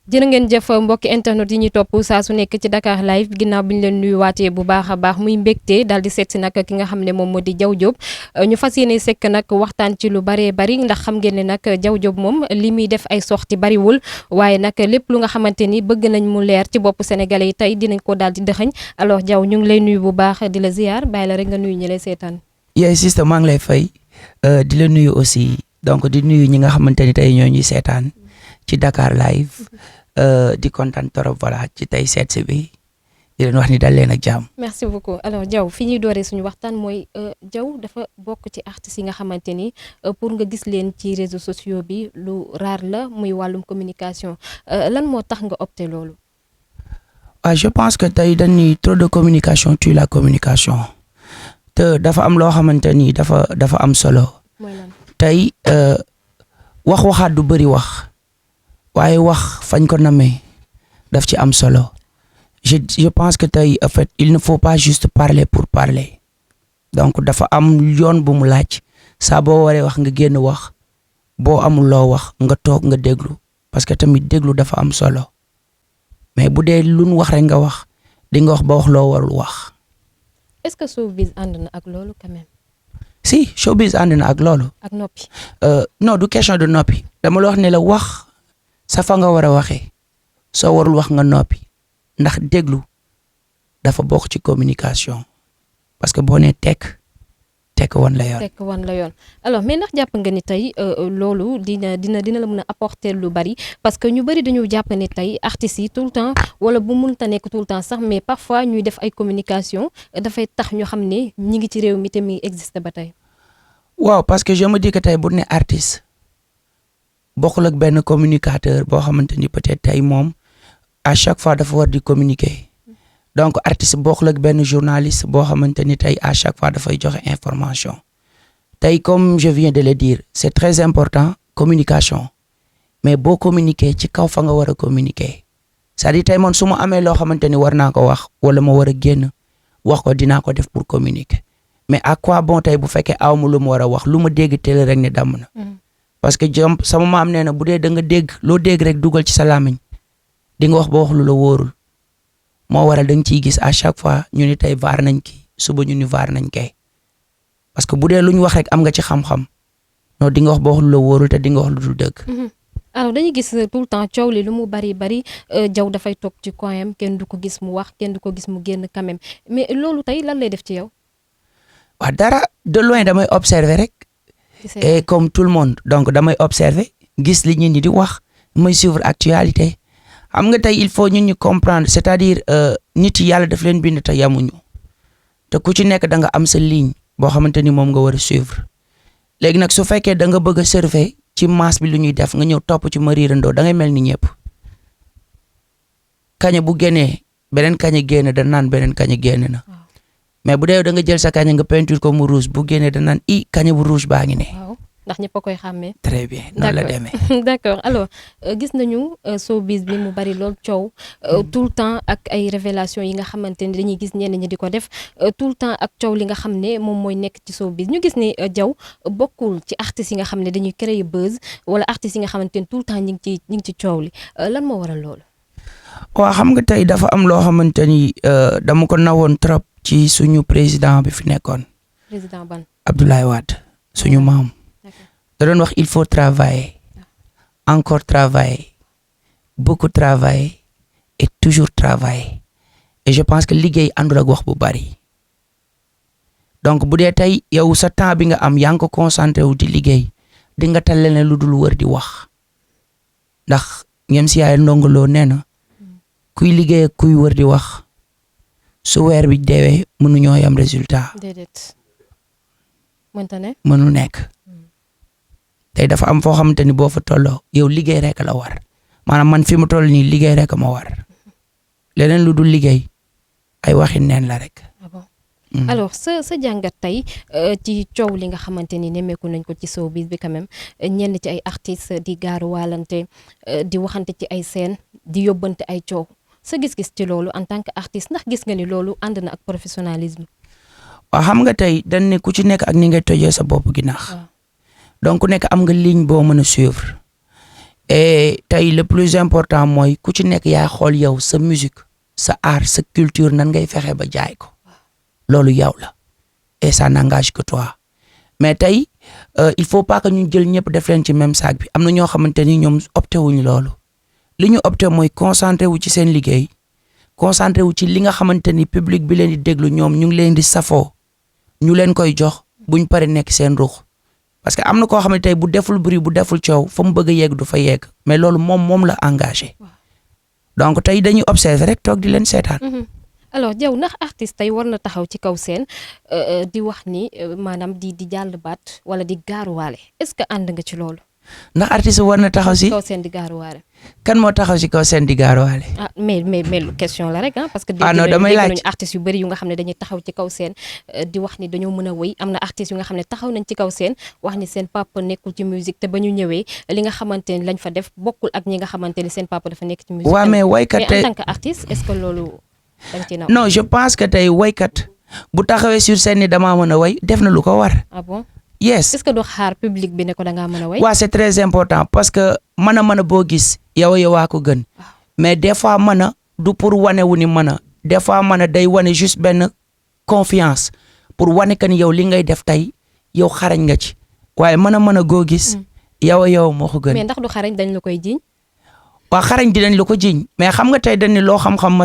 jërë ngeen jëf mbokki internet yi ñuy topp saa su nekk ci Dakar live ginnaaw bi ñu leen nuyuwaatee bu baax a baax muy mbégte daal di seet si nag ki nga xam ne moom moo di Diaw Diop ñu fas yéene sekk nag waxtaan ci lu baree bari ndax xam ngeen ne nag Diaw Diop moom li muy def ay sorti bariwul waaye nag lépp lu nga xamante ni bëgg nañ mu leer ci bopp sénégalais yi tey dinañ ko daal di dëxëñ alors Diaw ñu ngi lay nuyu bu baax di la ziar bàyyi la rek nga nuyu ñi lay seetaan. yaay sister maa ngi lay fay di la nuyu aussi donc di nuyu ñi nga xamante ni tey ñoo ñuy seetaan ci Dakar live. di kontaan trop voilà ci tey seet si bi di leen wax ni dal leen ak jàmm. merci beaucoup alors Diaw fi ñuy dooree suñu waxtaan mooy Diaw dafa bokk ci artistes yi nga xamante ni pour nga gis leen ci réseaux sociaux bi lu rare la muy wàllum communication lan moo tax nga opté loolu. waaw je pense que tey dañuy trop de communication tue la communication te dafa am loo xamante ni dafa am solo. mooy lan tey waxaat du bëri wax. waaye wax fañ ko namee daf ci am solo je pense que tey en fait il ne faut pas juste parler pour parler donc dafa am yoon bu mu laaj saa boo waree wax nga génn wax boo amul loo wax nga toog nga déglu parce que tamit déglu dafa am solo mais bu dee lu nu wax rek nga wax di nga wax ba wax loo warul wax. est-ce que showbiz ànd na ak loolu quand même. si showbiz ànd na ak loolu. ak noppi. non du question de noppi dama la wax ne la wax. sa fa nga war a waxee soo warul wax nga noppi ndax déglu dafa bokk ci communication parce que boo nee tekk wan la yoon. tekk wan la yoon alors mais ndax jàpp nga ni tey loolu dina la mën a apporter lu bari parce que ñu bari dañu jàpp ni tey artistes yi tout le temps wala bu mënta nekk tout le temps sax mais parfois ñuy def ay communication dafay tax ñu xam ne ñi ngi ci réew mi te mi existe ba tey. waaw parce que je me dis que tey bu ne artiste. bokkul ak benn communicateur boo xamante ni peut-être tey moom à chaque fois dafa war di communiquer donc artiste bokkul ak benn journaliste boo xamante ni tey à chaque fois dafay joxe information tey comme je viens de le dire c'est très important communication mais boo communiquer ci kaw fa nga war a communiquer c'est-à-dire tey man su ma amee loo xamante ni war naa ko wax wala ma war a génn wax ko dinaa ko def pour communiquer mais à quoi bon tey bu fekkee aw ma lu ma war a wax lu ma dégg teel rek ne damm na. parce que sama maam nee na bu dee da nga dégg loo dégg rek dugal ci sa làmmiñ di nga wax ba wax lu la wóorul moo waral da nga ciy gis à chaque fois ñu ni tey vaar nañ kii suba ñu ni vaar nañ kay parce que bu dee lu ñu wax rek am nga ci xam-xam non di nga wax ba wax lu la wóorul te di nga wax lu dul dëgg. alors dañuy gis tout le temps coow li lu mu bari Diaw dafay toog ci coin kenn du ko gis mu wax kenn du ko gis mu génn quand même mais loolu tey lan lay def ci yow. waaw dara de loin damay observer rek. et comme tout le monde donc damay observer gis li ñun ñi di wax may suivre actualité xam nga tey il faut ñun ñu comprendre c'est-à-dire nit yi yàlla daf leen bind te yamuñu te ku ci nekk da nga am sa ligne boo xamante ni moom nga war a suivre léegi nag su fekkee da nga bëgg a surfer ci masse bi lu ñuy def nga ñëw topp ci ma riirandoo da ngay mel ni ñëpp kaña bu génnee beneen kaña génn da naan beneen kaña génn na. mais bu dee da nga jël sa kaña nga peinture ko mu rouge bu génnee da naan kaña bu rouge baa ngi ne. waaw ndax ñëpp a koy xàmmee. très bien noonu la demee. d'accord alors gis nañu showbiz bi mu bari lool coow tout le temps ak ay révélation yi nga xamante ni dañuy gis ñenn ñi di ko def tout le temps ak coow li nga xam ne moom mooy nekk ci showbiz ñu gis ni Diaw bokkul ci artistes yi nga xam ne dañuy créer buzz wala artistes yi nga xamante ni tout le temps ñi ngi ci coow li lan moo waral loolu. waaw xam nga tey dafa am loo xamante ni dama ko nawoon trop. ci suñu président bi fi nekkoon. président ban. Abdoulaye Wade suñu maam. da doon wax il faut travailler encore travailler beaucoup travailler et toujours travailler et je pense que liggéey àndul ak wax bu bari donc bu dee tey yow sa temps bi nga am yaa ngi ko concentré wu di liggéey di nga tal leneen lu dul wër di wax ndax ngeen si yaay ndongoloo nee na kuy liggéey ak kuy wër di wax. su weer bi deewee mënuñoo yam résultat. déedéet mënta ne. mënu nekk tey dafa am foo xamante ni boo fa tolloo yow liggéey rek la war maanaam man fi mu toll nii liggéey rek ma war leneen lu dul liggéey ay waxi neen la rek. alors sa jàngat tey ci coow li nga xamante ni nemmeeku nañ ko ci showbiz bi quand même ñenn ci ay artistes di gaaru waalante di waxante ci ay scène di yóbbante ay coow. sa gis-gis ci loolu en tant que artiste ndax gis nga ni loolu ànd na ak professionnalisme. waaw xam nga tey dañ ne ku ci nekk ak ni ngay tojee sa bopp gi naax donc ku nekk am nga ligne boo mën a suivre et tey le plus important mooy ku ci nekk yaay xool yow sa musique sa art sa culture nan ngay fexe ba jaay ko loolu yow la et ça n'engage que toi mais tey il faut pas que ñu jël ñëpp def leen ci même sac bi am na ñoo xamante ni ñoom opté wuñu loolu li ñu opté mooy concentré wu ci seen liggéey concentré wu ci li nga xamante ni public bi leen di déglu ñoom ñu ngi leen di safoo ñu leen koy jox buñ pare nekk seen ruux parce que am na koo xam ne tey bu deful bruit bu deful coow fa mu bëgg a yegg du fa yegg mais loolu moom la engagé donc tey dañuy observer rek toog di leen seetaan. alors Diaw ndax artiste tey war na taxaw ci kaw seen di wax ni maanaam di jàll baat wala di gaaruwaale est-ce que ànd nga ci loolu. ndax artiste war na taxaw si kaw seen di gaaruwaale. kan moo taxaw si kaw seen di gaaruwaale. mais question la rek parce que. non damay laaj dégg nañu artistes yu bëri yu nga xam ne dañuy taxaw ci kaw seen di wax ni dañoo mën a wëy am na artistes yu nga xam ne taxaw nañ ci kaw seen wax ni seen papa nekkul ci musique te ba ñu ñëwee li nga xamante ni lañ fa def bokkul ak ñi nga xamante ni seen papa dafa nekk ci musique. waaw mais waykat mais en tant que artiste est-ce que loolu. non je pense que tey waykat bu taxawee sur scène ni damaa mën a way def na lu ko war. ah bon. yes est-ce que doo xaar public bi ne ko da ngaa mën a way. waaw c'est très important parce que mën a boo gis yow waa ko gën mais des fois mën a du pour wane wu ni mën a des fois mën a day wane juste benn confiance pour wane que ni yow li ngay def tey yow xarañ nga ci waaye mën a goo gis. yow moo ko gën. mais ndax du xarañ dañ la koy jiiñ. waaw xarañ dinañ la ko jiiñ mais xam nga tey dañ ni loo xam-xam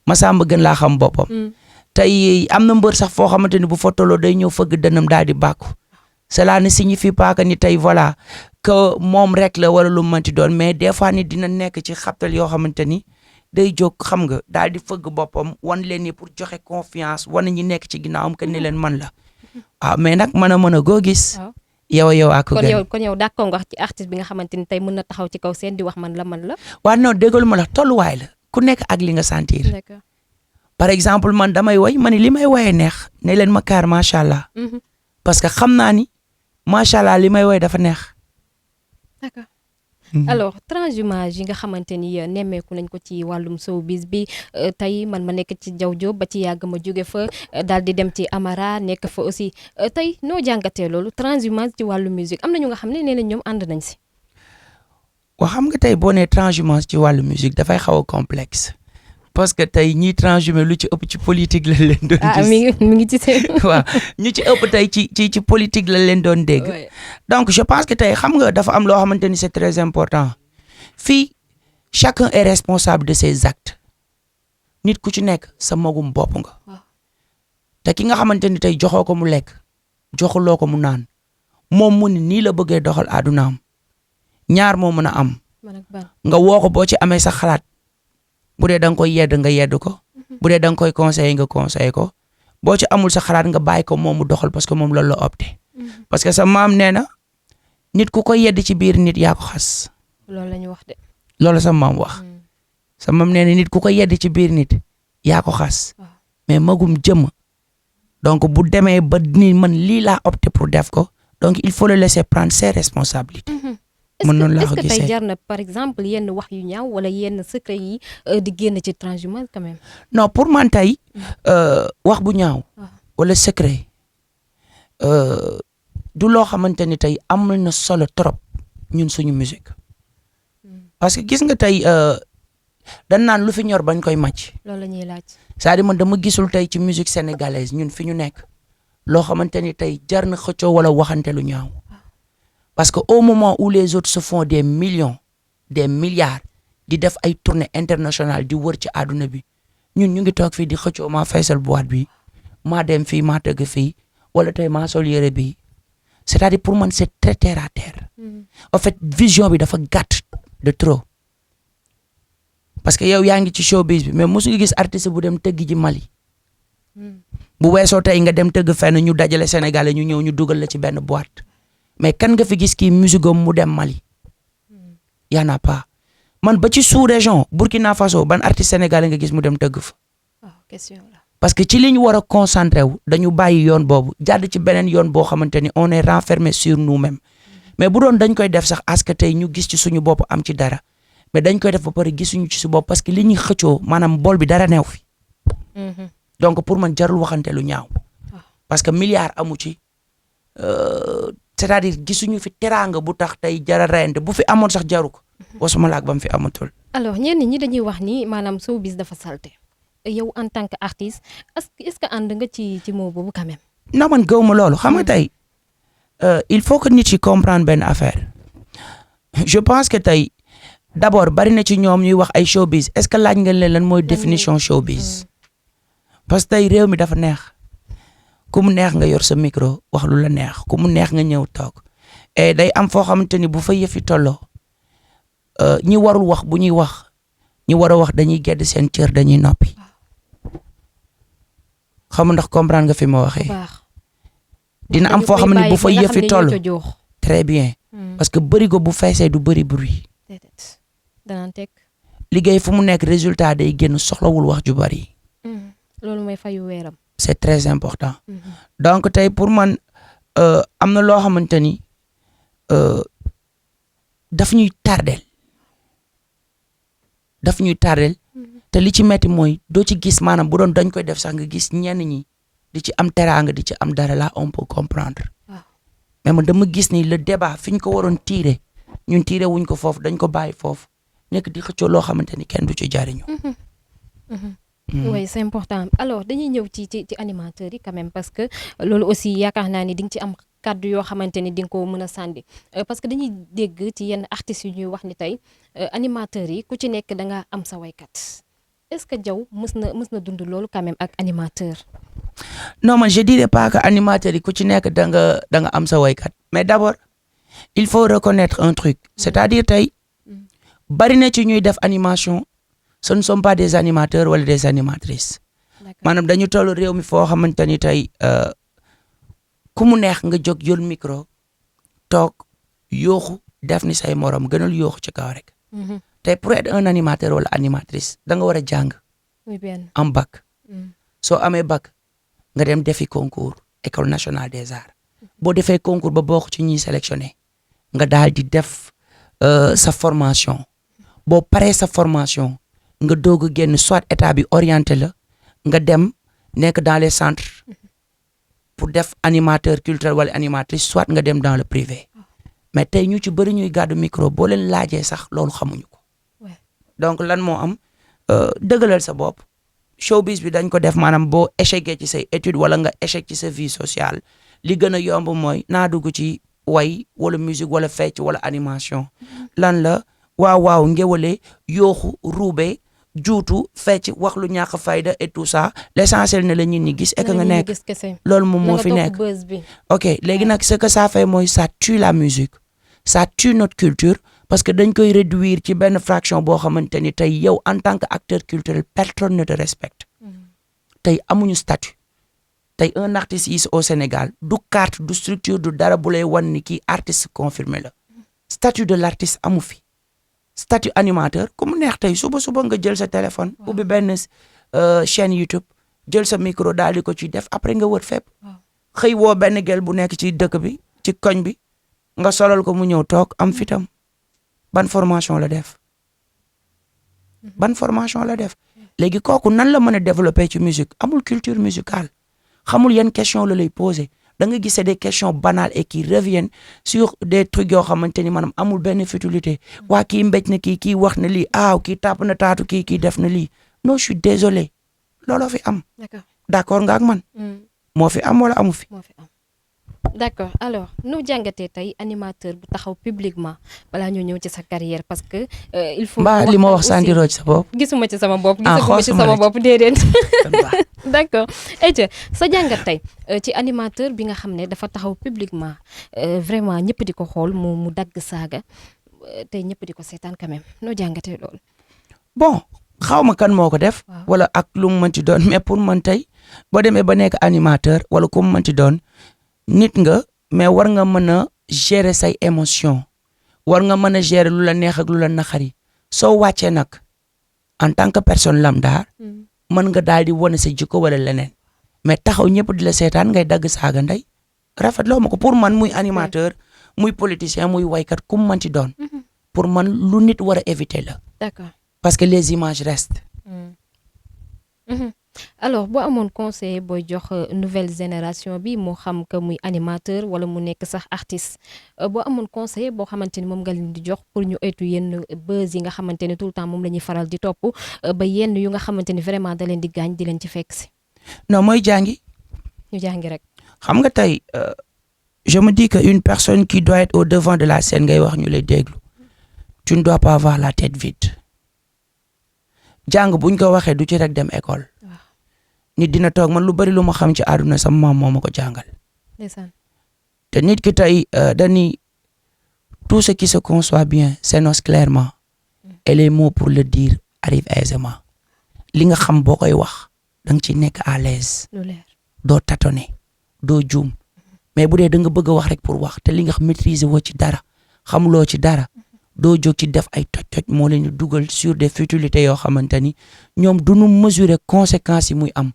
Masamba gën laa xam boppam. tey am na mbër sax foo xamante ni bu fa tolloo day ñëw fëgg dënam daal di bàkku cela ne signifie pas que ni tey voilà que moom rek la wala lu mënti doon mais des fois ni dina nekk ci xabtal yoo xamante ni day jóg xam nga daal di fëgg boppam wan leen ni pour joxe confiance wan ñi nekk ci ginnaawam que ni leen man la waaw mais nag mën a goo gis. yow ak gën kon yow d'accord nga wax ci artiste bi nga xamante ni tey mën na taxaw ci kaw seen di wax man la. waaw non déggalu ma la tolluwaay la ku nekk ak li nga sentir. d'accord. par exemple man damay woy ma ni li may woyee neex ne leen ma kaar macha allah. parce que xam naa ni macha allah li may woy dafa neex. d'accord. alors transhumance yi nga xamante ni nemmeeku nañ ko ci wàllum showbiz bi tey man ma nekk ci Diaw Diop ba ci yàgg ma jóge fa daal di dem ci Amara nekk fa aussi tey noo jàngatee loolu transhumance ci wàllu musique am na ñu nga xam ne nee nañ ñoom ànd nañ si. waaw xam nga tey boo nee transhumance ci wàllu musique dafay xaw a complexe parce que tey ñiy transhumé lu ci ëpp ci politique la leen doon gis. mi ngi ci seen. waaw ñu ci ëpp tey ci politique la leen doon dégg. donc je pense que tey xam nga dafa am loo xamante ni c'est très important fii chacun est responsable de ses actes nit ku ci nekk sa magum bopp nga. te ki nga xamante ni tey joxoo ko mu lekk joxuloo ko mu naan moom mu ni nii la bëggee doxal àddunaam ñaar moo mën a am. nga woo ko boo ci amee sa xalaat. bu dee da nga koy yedd nga yedd ko bu dee da nga koy conseiller nga conseiller ko boo ci amul sa xalaat nga bàyyi ko moom mu doxal parce que moom loolu la opté parce que sa maam nee na nit ku koy yedd ci biir nit yaa ko xas. loolu la ñu wax de. loolu sa maam wax sa maam nee na nit ku koy yedd ci biir nit yaa ko xas mais magum jëm donc bu demee ba ni man lii laa opté pour def ko donc il faut le laisser prendre ses responsabilités. mën noonu laa ko gisee est-ce que tey jar na par exemple yenn wax yu ñaaw wala yenn secret yi di génn ci transhumance quand même. non pour man tey wax bu ñaaw. wala secret du loo xamante ni tey am na solo trop ñun suñu musique parce que gis nga tey dañ naan lu fi ñor bañ koy màcc. loolu la ñuy laaj. c'est-à-dire man dama gisul tey ci musique sénégalaise ñun fi ñu nekk loo xamante ni tey jar na xëccoo wala waxante lu ñaaw. parce que au moment où les autres se font des millions des milliards di def ay tournées internationales di wër ci àdduna bi ñun ñu ngi toog fii di xëccoo maa feesal boîte bi maa dem fii maa tëgg fii wala tey maa sol yére bi c'est-à-dire pour man c'est très terre à terre. en fait vision bi dafa gàtt de trop parce que yow yaa ngi ci showbiz bi mais mosu nga gis artiste bu dem tëgg ji Mali. bu weesoo tey nga dem tëgg fenn ñu dajale Sénégalais ñu ñëw ñu dugal la ci benn boîte. mais kan nga fi gis kii musigam mu dem Mali y en a pas man ba ci sous-région Burkina Faso ban artiste sénégalais nga gis mu dem tëgg fa. question la. parce que ci li ñu war a concentré wu dañu bàyyi yoon boobu jàdd ci beneen yoon boo xamante ni on est renfermé sur nous-mêmes mais bu doon dañ koy def sax parce que tey ñu gis ci suñu bopp am ci dara mais dañ koy def ba pare gisuñu ci su bopp parce que li ñuy xëccoo maanaam bool bi dara neew fi. donc pour man jarul waxante lu ñaaw. parce que milliard amu ci. c'est-à-dire gisuñu fi teraanga bu tax tey jara reyante bu fi amoon sax jaru ko wasuma laak ba mu fi amatul. alors ñenn ñi dañuy wax ni maanaam showbiz dafa salte yow en tant que artiste est-ce que ànd nga ci mot boobu quand même. non man gëw ma loolu xam nga tey il faut que nit yi comprendre benn affaire je pense que tey d'abord bari na ci ñoom ñuy wax ay showbiz est-ce que laaj nga leen lan mooy définition showbiz. parce que tey réew mi dafa neex ku mu neex nga yor sa micro wax lu la neex ku mu neex nga ñëw toog et day am foo xamante ni bu fa yëfi tolloo ñi warul wax bu ñuy wax ñi war a wax dañuy gedd seen cër dañuy noppi xam ndax comprendre nga fi ma waxee. dina am foo xam ne bu fa yëfi toll très bien parce que bërigo bu feesee du bëri bruit. danaan teg liggéey fu mu nekk résultat day génn soxlawul wax ju bari. loolu mooy fayu weeram. c'est très important. donc tey pour man am na loo xamante ni daf ñuy tardel te li ci metti mooy doo ci gis maanaam bu doon dañ koy def sax nga gis ñenn ñi di ci am teraanga di ci am dara là on peut comprendre. mais man dama gis ni le débat fi ñu ko waroon tirer ñun tirer wuñ ko foofu dañ ko bàyyi foofu nekk di xëccoo loo xamante ni kenn du ci jariñu. oui c'est important alors dañuy ñëw ci animateurs yi quand même parce que loolu aussi yaakaar naa ni di nga ci am kàddu yoo xamante ni di nga ko mën a sànni parce que dañuy dégg ci yenn artistes yu ñuy wax ni tey animateurs yi ku ci nekk da nga am sa waykat est-ce que Diaw mës na dund loolu quand même ak animateur. non man je dirais pas que animateurs yi ku ci nekk da nga am sa waykat mais d'abord il faut reconnaître un truc c'est-à-dire tey bari na ci ñuy def animation. ce ne sont pas des animateurs wala des animatrices maanaam dañu toll réew mi foo xamante ni tey ku mu neex nga jóg yor micro toog yooxu def ni say morom gënal yooxu ci kaw rek tey pour être un animateur wala animatrice da nga war a jàng am bac soo amee bac nga dem defi concours école nationale des arts boo defee concours ba bokk ci ñuy sélectionné nga daal di def sa formation boo paree sa formation nga doog a génn soit état bi orienté la nga dem nekk dans les centres pour def animateur culturel wala animatrice soit nga dem dans le privé mais tey ñu ci bëri ñuy gàddu micro boo leen laajee sax loolu xamuñu ko donc lan moo am dëggalal sa bopp showbiz bi dañ ko def maanaam boo échecgee ci say études wala nga échec ci sa vie sociale li gën a yomb mooy naa dugg ci way wala musique wala fecc wala animation lan la waaw ngéwale yooxu ruube juutu fecc wax lu ñàkk fayda et tout ça l'essentiel ne la ñit ñi gis et que nga nekk loolu moom moo fi nekk ok léegi nag ce que ça fait mooy ça tue la musique ça tue notre culture parce que dañ koy réduire ci benn fraction boo xamante ni tey yow en tant que acteur culturel personne ne te respecte tey amuñu statut tey un artiste ici au Sénégal du carte du structure du dara bu lay wan ni kii artiste confirmé la statut de l'artiste amu fi statut animateur ku mu neex tey suba nga jël sa téléphone ubbi benn chaîne YouTube jël sa micro daal di ko ci def après nga wër fépp xëy woo benn gel bu nekk ci dëkk bi ci koñ bi nga solal ko mu ñëw toog am fitam ban formation la def léegi kooku nan la mën a développer ci musique amul culture musicale xamul yan question la lay poser da nga gis des questions banales et qui reviennent sur des trucs yoo xamante ni maanaam amul benn futilité waa kii mbéj na kii wax na lii kii tàpp na taatu kii def na lii non je suis désolé looloo fi am. d'accord nga ak man. moo fi am wala amu fi. d'accord alors nu jàngatee tey animateur bu taxaw publiquement balaa ñoo ñëw ci sa carrière parce que il faut. mbaa li ma wax sandiroo ci sa bopp. gisuma ci sama bopp. gisuma ci sama bopp déedéet. d'accord ayca sa jàngat tey ci animateur bi nga xam ne dafa taxaw publiquement vraiment ñëpp di ko xool mu dagg saaga tey ñëpp di ko seetaan quand même noo jàngatee loolu. bon xaw ma kan moo ko def. wala ak lu mu mënti doon mais pour man tey boo demee ba nekk animateur wala ku mu mënti doon. nit nga mais war nga mën a gérer say émotion war nga mën a gérer lu la neex ak lu la naxari soo wàccee nag en tant que personne lambda mën nga daal di wane sa jikko wala leneen mais taxaw ñëpp di la seetaan ngay dagg saaga ndey rafetloo ma ko pour man muy animateur muy politicien muy waykat ku mu mënti doon pour man lu nit war a éviter la. D'accord. parce que les images restent. alors boo amoon conseil booy jox nouvelle génération bi moo xam que muy animateur wala mu nekk sax artiste boo amoon conseil boo xamante ni moom nga leen di jox pour ñu oytu yenn buzz yi nga xamante ni tout le temps moom la ñuy faral di topp ba yenn yu nga xamante ni vraiment da leen di gaañ di leen ci fekk si. non mooy jàngi. ñu jàngi rek. xam nga tey je me dis que une personne qui doit être au devant de la scène ngay wax ñu lay déglu tu ne dois pas avoir la tête vide jàng buñ ko waxee du ci rek dem école. nit dina toog man lu bari lu ma xam ci àdduna sama maam moo ma ko jàngal. ndeysaan. te nit ki tey dañuy tout ce qui se conçoit bien s'énonce clairement et les mots pour le dire arrivent aisément li nga xam boo koy wax da nga ci nekk à l'aise doo tâtonner doo juum mais bu dee da nga bëgg a wax rek pour wax te li nga maîtriser woo ci dara xamuloo ci dara doo jóg ci def ay toj-toj moo leen di dugal sur des futilités yoo xamante ni ñoom du ñu mesurer conséquences yi muy am.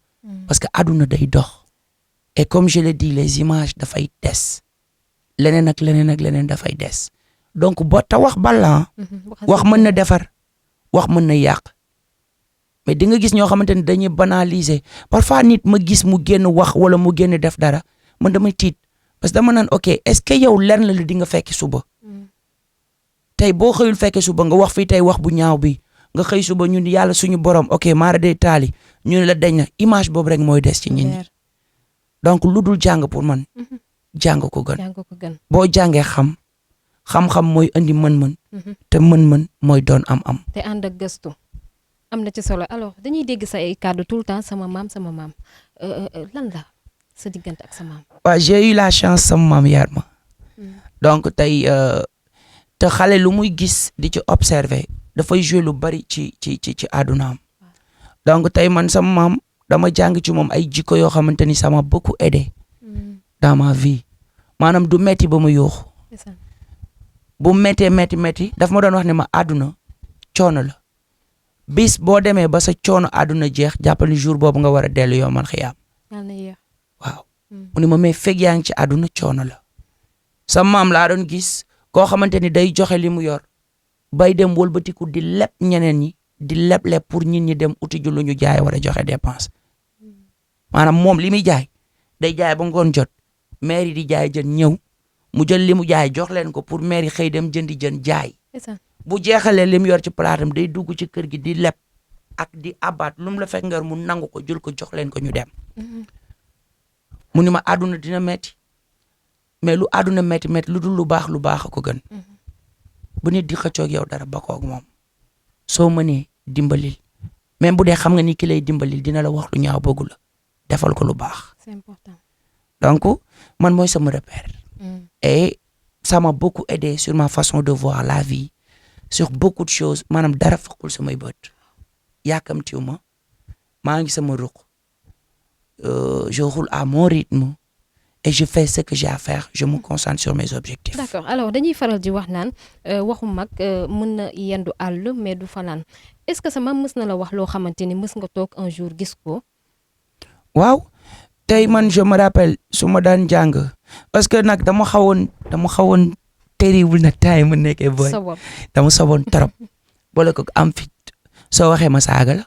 parce que àdduna day dox et comme je le dis les images dafay des leneen ak leneen dafay des donc boo ta wax ballan wax mën na defar wax mën na yàq mais di nga gis ñoo xamante ni dañuy banaliser parfois nit ma gis mu génn wax wala mu génn def dara man damay tiit parce que dama naan ok est-ce que yow lenn la di nga fekki suba tey boo xëyul fekke suba nga wax fii tey wax bu ñaaw bi nga xëy suba ñun yàlla suñu borom ok maara day taali ñu ne la dañ na image boobu rek mooy des ci nit ñi donc lu dul jàng pour man jàng ko gën boo jàngee xam-xam mooy indi mën-mën te mën-mën mooy doon am-am te ànd ak gëstu am na ci solo alors dañuy dégg sa ay kàddu tout le temps sama maam lan la sa diggante ak sa maam. waaw j'ai eu la chance sama maam yar ma donc tey te xale lu muy gis di ci observer dafay jouer lu bari ci àddunaam donc tey man sama maam dama jàng ci moom ay jikko yoo xamante ni ça m'a beaucoup aidé dans ma vie maanaam du metti ba mu yooxu bu metti daf ma doon wax ne ma àdduna coono la bis boo demee ba sa coono àdduna jeex jàppal ni jour boobu nga war a dellu yoomal xiyaam waaw mu ni ma mais fekk yaa ngi ci àdduna coono la sa maam laa doon gis koo xamante ni day joxe li mu yor bay dem wëlbatiku di leb ñeneen ñi di leb pour nit ñi dem uti ju lu ñu jaay war a joxe dépense maanaam moom li muy jaay day jaay ba ngoon jot maire yi di jaay jën ñëw mu jël li mu jaay jox leen ko pour maire yi xëy dem jëndi jën jaay bu jeexalee li mu yor ci palaatam day dugg ci kër gi di leb ak di abaat lu mu la fekk nga mu nangu ko jël ko jox leen ko ñu dem mu ni ma àdduna dina metti mais lu àdduna metti lu dul lu baax a ko gën bu nit di xëccoog yow dara bakoog moom soo mënee dimbalil même bu dee xam nga ni ki lay dimbalil dina la wax lu ñaaw bëggu la defal ko lu baax. C'est important. Donc man mooy sama repère. Et ça m'a beaucoup aidé sur ma façon de voir la vie sur beaucoup de choses maanaam dara fekkul samay bët yaakamtiw ma maa ngi sama ruq je roule à mon rythme et je fais ce que j'ai à faire je me concentre sur mes objectifs. D'accord alors dañuy faral di wax naan waxu mag mën na yendu àll mais du fanaan est-ce que sama mës na la wax loo xamante ni mës nga toog un jour gis ko. waaw tey man je me rappelle su ma daan jàng parce que nag dama xawoon terrible nag temps yi mu nekkee boy dama soboon trop boole ko am fit soo waxee ma saaga la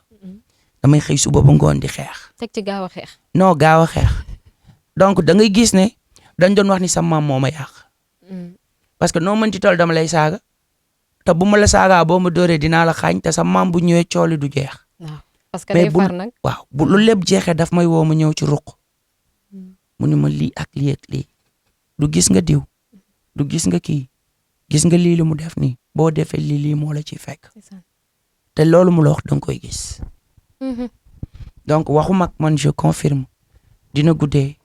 damay xëy suba ba ngoon di xeex. teg ci gaaw a xeex. non gaaw a xeex donc da ngay gis ne dañ doon wax ni sa maam moo ma yàq parce que noo mënti toll dama lay saaga te bu ma la saagaa boo ma dooree dinaa la xaañ te sa maam bu ñëwee cooli du jeex. waaw parce que day far nag waaw bu lu lépp jeexee daf may woo ma ñëw ci ruq mu ni ma lii ak lii ak lii du gis nga diw du gis nga kii gis nga lii lu mu def nii boo defee lii moo la ciy fekk te loolu mu la wax danga koy gis. donc waxu mag man je confirme dina guddee.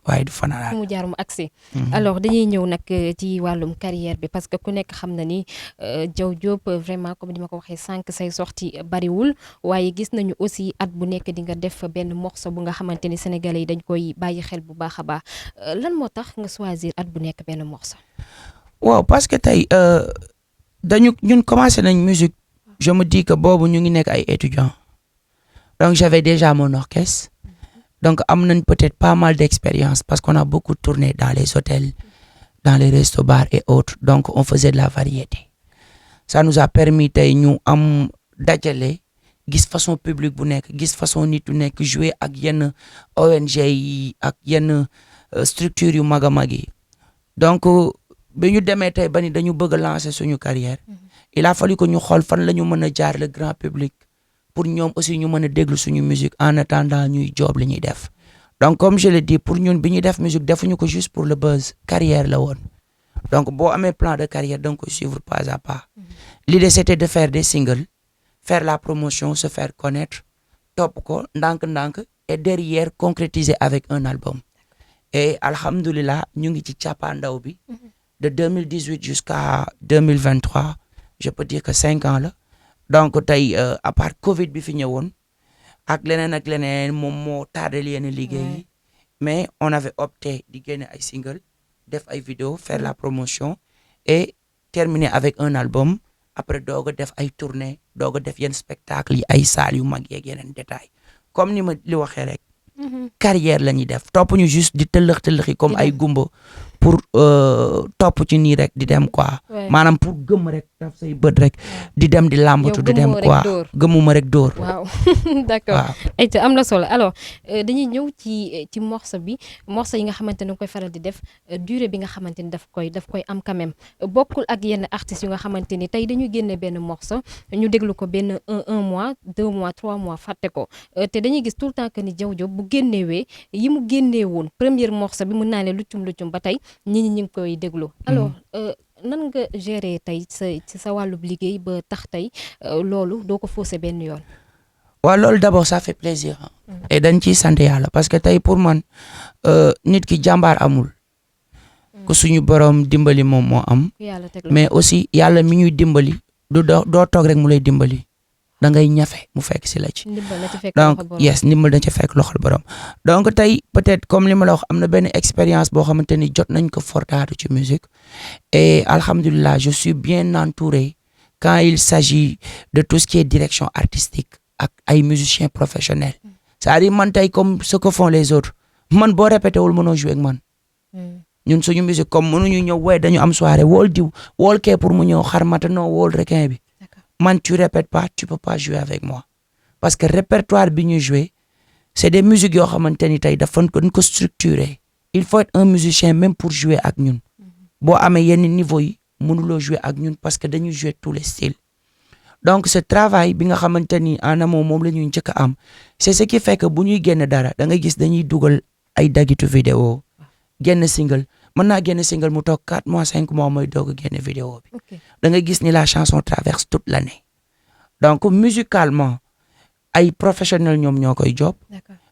waaye du fanaan fu mu jaar mu agsi alors dañuy ñëw nag ci wàllum carrière bi parce que ku nekk xam na ni Diaw Diop vraiment comme ni ma ko waxee sànq say sorti bariwul waaye gis nañu aussi at bu nekk di nga def benn morceau bu nga xamante ni sénégalais yi dañ koy bàyyi xel bu baax a baax lan moo tax nga choisir at bu nekk benn morceau. waaw parce que tey ñun commencé nañ musique je me dis que boobu ñu ngi nekk ay étudiants donc j'avais déjà mon orchestre. Donc, am nañ peut-être pas mal d'expérience parce qu'on a beaucoup tourné dans les hôtels, dans les restos, bars et autres. Donc, on faisait de la variété. Ça nous a permis tey ñu am dajale gis façon public bu nekk gis façon nit bu nekk jouer ak yenn ONG yi ak yenn structure yu mag a mag yi donc bi ñu demee tey ba ni dañu bëgg a lancer suñu carrière il a fallu que ñu xool fan la ñu mën a jaar le grand public pour ñoom aussi ñu mën a déglu suñu musique en attendant ñuy job li ñuy def donc comme je l'ai dit pour ñun bi ñuy def musique defuñu ko juste pour le buzz carrière la woon donc boo amee plan de carrière da nga koy suivre pas à pas l'idée c'était de faire des singles faire la promotion se faire connaître topp ko ndànk-ndànk et derrière concrétiser avec un album et alhamdoulilah ñu ngi ci càppaandaw bi de 2018 jusqu'à 2023 je peux dire que 5 ans la donc tey à part Covid bi fi ñëwoon ak leneen moom moo tardel yenn liggéey yi mais on avait opté di génne ay single def ay vidéo faire la promotion et terminer avec un album après doog a def ay tournée doog a def yenn spectacle yi ay salles yu mag yeeg yeneen détails comme ni ma li waxee rek carrière la ñuy def topp ñu juste di tëllëx comme ay gumba pour topp ci nii rek di dem quoi maanaam pour gëm rek daf say bët rek di dem di làmbatu di dem quoi gëmuma rek dóor waaw d'accord ayca am na solo alors dañuy ñëw ci morceau yi nga xamante ne koy faral di def durée bi nga xamante ni daf koy am quand même bokkul ak yenn artistes yu nga xamante ni tey dañuy génne benn morceau ñu déglu ko benn un mois 2 mois 3 mois fàtte ko te dañuy gis tout le temps que ni Diaw Diop bu génnewee yi mu génnee woon première morceau bi mun naa ne luccum ba tey nit ñi ñu ngi koy déglu alors nan nga gérer tey ci sa wàllub liggéey ba tax tey loolu doo ko faussé benn yoon. waaw loolu d'abord ça fait plaisir et dañ ciy sant yàlla parce que tey pour man nit ki jàmbaar amul ku suñu borom dimbali moom moo am mais aussi yàlla mi ñuy dimbali doo toog rek mu lay dimbali da ngay ñafe mu fekk si la ci donc ndimbal dañ ci fekk loxol borom donc tey peut-être comme li ma la wax am na benn expérience boo xamante ni jot nañ ko fortaatu ci musique et alhamdulillah je suis bien entouré quand il s'agit de tout ce qui est direction artistique ak ay musiciens professionnels c'est-à-dire man tey comme ce que font les autres man boo répété wul mënoo jouer ak man ñun suñu musique comme mënuñu ñëw waaye dañu am soirée wool diw wool kee pour mu ñëw xarmata non wool requin bi man tu répètes pas tu peux pas jouer avec moi parce que répertoire bi ñu jouer c'est des musiques yoo xamante ni tey dafa ko structuré il faut être un musicien même pour jouer ak ñun boo amee yenn niveau yi mënuloo jouer ak ñun parce que dañuy jouer tous les styles donc ce travail bi nga xamante ni en amont moom la ñuy njëkk a am c'est ce qui fait que bu ñuy génn dara da ngay gis dañuy dugal ay dagitu vidéo génn single mën naa génn single mu toog 4 mois 5 mois mooy doog a génn vidéo bi da ngay gis ni la chanson traverse toute l'année donc musicalement ay professionnels ñoom ñoo koy job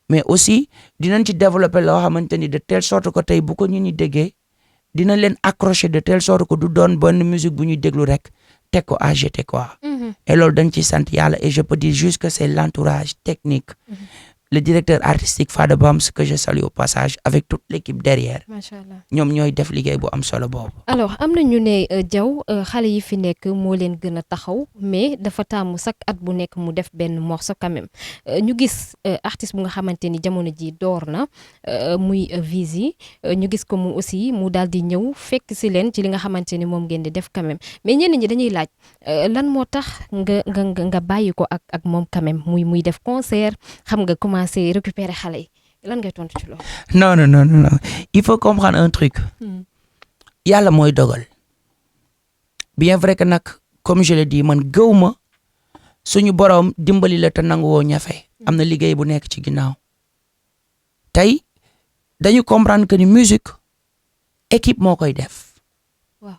mais aussi dinañ ci développer loo xamante ni de telle sorte que tey bu ko ñu ñi déggee dina leen accrocher de telle sorte que du doon bonne musique bu ñuy déglu rek teg ko à jeter quoi et loolu dañ ciy sant yàlla et je peux dire juste que c'est l'entourage technique le directeur artistique Fada Bams que je salue au passage avec toute l'équipe derrière. Machallah. ñoom ñooy def liggéey bu am solo boobu. alors am na ñu ne Diaw xale yi fi nekk moo leen gën a taxaw mais dafa taamu chaque at bu nekk mu def benn morceau quand même ñu gis artiste bu nga xamante ni jamono ji door na muy bizz yi ñu gis ko mu aussi mu daal di ñëw fekk si leen ci li nga xamante ni moom ngeen di def quand même mais ñenn ñi dañuy laaj lan moo tax nga bàyyi ko ak moom quand même muy def concert xam nga commencé récupérer xale yi lan ngay tontu ci loolu. non il faut comprendre un truc. yàlla mooy dogal. bien vrai que nag comme je l'ai dit man gëw ma suñu borom dimbali la te nangu woo ñafe. am na liggéey bu nekk ci ginnaaw. tey dañu comprendre que ni musique équipe moo koy def. waaw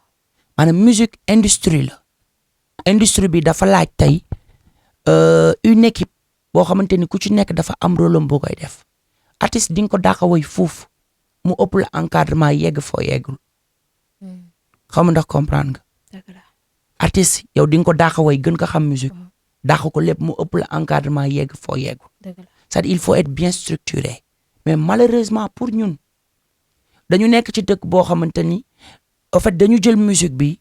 maanaam musique industrie la. industrie bi dafa laaj tey une équipe. boo xamante ni ku ci nekk dafa am rôle am boo koy def artiste di nga ko dàqa woy fuuf mu ëpp la encadrement yegg foo yeggul xam ndax comprendre nga artiste yow di nga ko dàqa woy gën ko xam musique dàqa ko lépp mu ëpp la encadrement yegg foo yeggul c'est-à-dire il faut être bien structuré mais malheureusement pour ñun dañu nekk ci dëkk boo xamante ni en fait dañu jël musique bi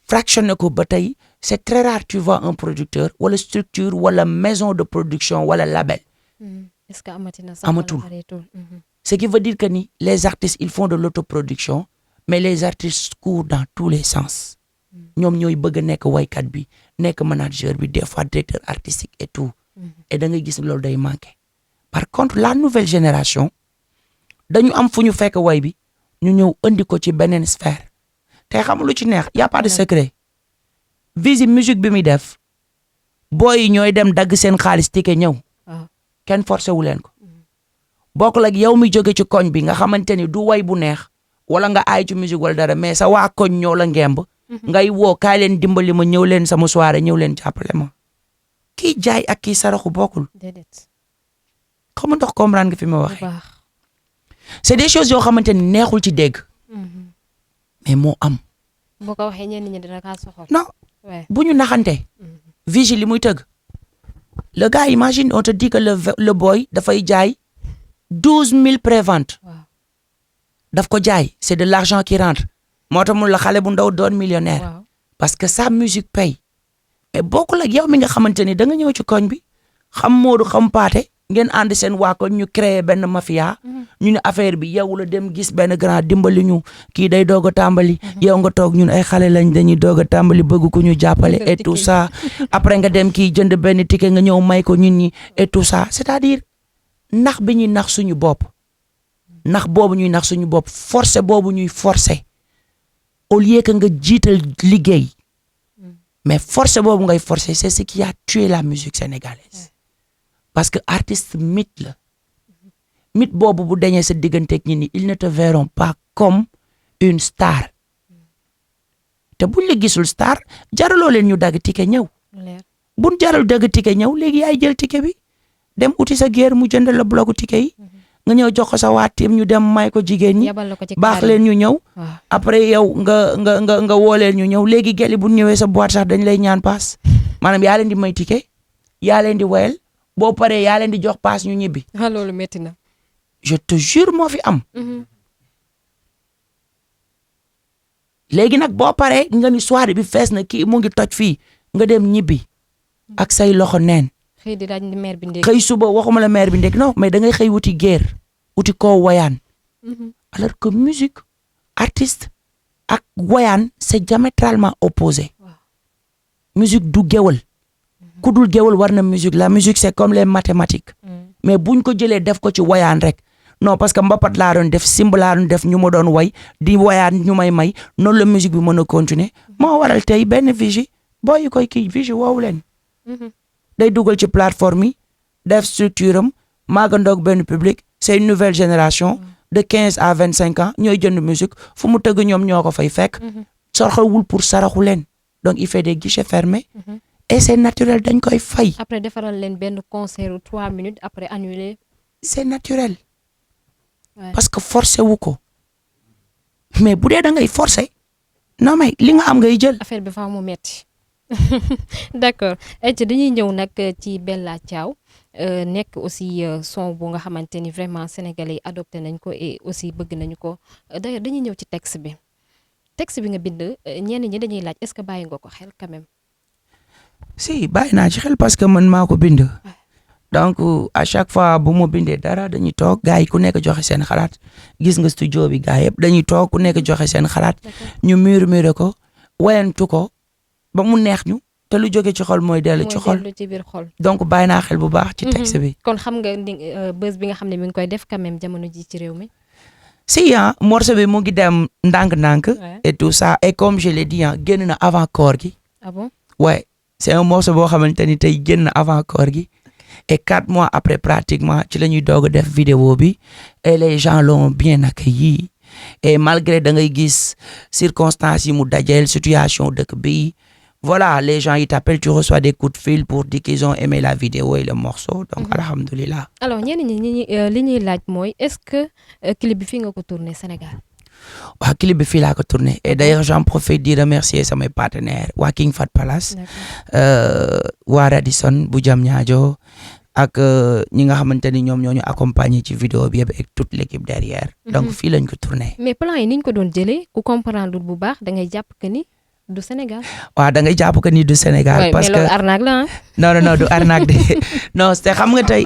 fractionné ko ba tey c'est très rare tu vois un producteur wala structure wala maison de production wala label. Est-ce que amatina sax amatul ce qui veut dire que ni les artistes ils font de l'autoproduction mais les artistes courent dans tous les sens. ñoom ñooy bëgg a nekk waykat bi nekk manager bi des fois directeur artistique et tout et da ngay gis loolu day manqué par contre la nouvelle génération dañu am fu ñu fekk way bi ñu ñëw andi ko ci beneen sphère te xam lu ci neex y a pas de secret Visi musique bi muy def booy yi ñooy dem dagg seen xaalis ticket ñëw kenn forcé wu leen ko bokkul ak yow mi jóge ci koñ bi nga xamante ni du way bu neex wala nga aay ci musique wala dara mais sa waa koñ ñoo la ngemb ngay woo kaay leen dimbali ma ñëw leen sama soirée ñëw leen jàppale ma kii jaay ak kii saraxu bokkul xam nga ndox comprendre nga fi ma waxee c'est des choses yoo xamante ni neexul ci dégg mais moo am boo ko waxee ñenn ñi dina kaa soxal non bu ñu naxante Vigile li muy tëgg le gars imagine on te dit que le boy dafay jaay 12 000 prévente daf ko jaay c'est de l'argent qui rentre moo tax mu la xale bu ndaw doon millionnaire parce que sa musique paye mais bokkul ak yow mi nga xamante ni da nga ñëw ci koñ bi xam Modou xam Paate ngeen ànd seen waa koñ ñu créer benn mafia ñu ne affaire bi yow la dem gis benn grand dimbali ñu kii day doog a tàmbali yow nga toog ñun ay xale lañ dañuy doog a tàmbali bëgg ku ñu jàppale et tout ça après nga dem kii jënd benn ticket nga ñëw may ko ñun ñi et tout ça c'est-à-dire nax bi ñuy nax suñu bopp nax boobu ñuy nax suñu bopp forcé boobu ñuy forcé au lieu que nga jiital liggéey mais forcé boobu ngay forcé c'est ce qui a tué la musique sénégalaise parce que artiste mythe la mythe boobu bu dañee sa digganteeg ñi ni ils ne te verront pas comme une star te buñ la gisul star jaraloo leen ñu dagg ticket ñëw buñ jaral dagg ticket ñëw léegi yaay jël ticket bi dem uti sa géer mu jënd la blogu ticket yi nga ñëw jox ko sa waatim ñu dem may ko jigéen ñi baax leen ñu ñëw après yow nga woo leen ñu ñëw léegi geli bu ñëwee sa boîte sax dañ lay ñaan paas maanaam yaa leen di may ticket yaa leen di wayal boo paree yaa leen di jox paas ñu ñibbi. loolu métti na. je te jure moo fi am. léegi nag boo paree nga ni soirée bi fees na kii mu ngi toj fii nga dem ñibbi ak say loxo neen. xëy di daaj maire bi ndékki xëy suba waxuma la maire bi ndékki non mais da ngay xëy wuti géer wuti koo wayaan. alors que musique artiste ak wayaan c'est diamétralement opposé. musique du géwal. ku dul géwal war na musique la musique c'est comme les mathématiques. mais buñ ko jëlee def ko ci wayaan rek non parce que mbapat laa doon def simb laa doon def ñu ma doon way di wayaan ñu may noonu la musique bi mën a continuer moo waral tey benn Vigie boo yi koy kii Vigie woowu leen. day dugal ci plateforme yi def structure am maagandoog benn public c'est une nouvelle génération de 15 à 25 ans ñooy jënd musique fu mu tëgg ñoom ñoo ko fay fekk sorxawul pour saraxu leen donc il fait des guichets fermés et c'est naturel dañ koy fay. après defaral leen benn concert 3 minutes après annulé. c'est naturel parce que forcé wu ko mais bu dee da ngay forcé non mais li nga am ngay jël. affaire bi faaw mu metti d'accord dañuy ñëw nag ci Bella Ciao nekk aussi son bu nga xamante ni vraiment sénégalais yi adopté nañ ko et aussi bëgg nañu ko d'ailleurs dañuy ñëw ci texte bi nga bind ñenn ñi dañuy laaj est-ce que bàyyi nga ko xel quand même. si bàyyi naa ci xel parce que man maa ko bind. donc à chaque fois bu ma bindee dara dañuy toog gars yi ku nekk joxe seen xalaat gis nga studio bi gars yëpp dañuy toog ku nekk joxe seen xalaat ñu murmurer ko wayantu ko ba mu neex ñu te lu jóge ci xol mooy dellu ci xol donc bàyyi naa xel bu baax ci texte bi. kon xam nga buzz bi nga xam ne mi ngi koy def quand même jamono ji ci réew mi. si morceau bi mu ngi dem ndànk-ndànk. et tout ça et comme je l'ai dit génn na avant koor gi. ah bon. ouais c'est un morceau boo xamante ni tey génn na avant koor gi. et 4 mois après pratiquement ci la ñuy doog a def vidéo bi et les gens l'ont bien accueilli et malgré da ngay gis circonstances yi mu dajeel situation dëkk bi voilà les gens ils t'appellent tu reçois des coups de fil pour dire qu'ils ont aimé la vidéo et le morceau donc alhamdulillah. alors ñenn ñi li ñuy laaj mooy est-ce que clip bi fii nga ko tourné Sénégal. waaw clip bi fii laa ko tourné et d'ailleurs j'en profite di remercier samay partenaires waa King Fat Palace waa Radisson bu Diamniadio ak ñi nga xamante ni ñoom ñoo ñu accompagner ci vidéo bi yëpp ak toute l'équipe derrière. donc fii lañ ko tourné. mais plan yi ni ñu ko doon jëlee ku comprendre bu baax da ngay jàpp que ni du Sénégal. waaw da ngay jàpp que ni du Sénégal. parce que mais loolu arnaque la non du arnaque de non c'est xam nga tey.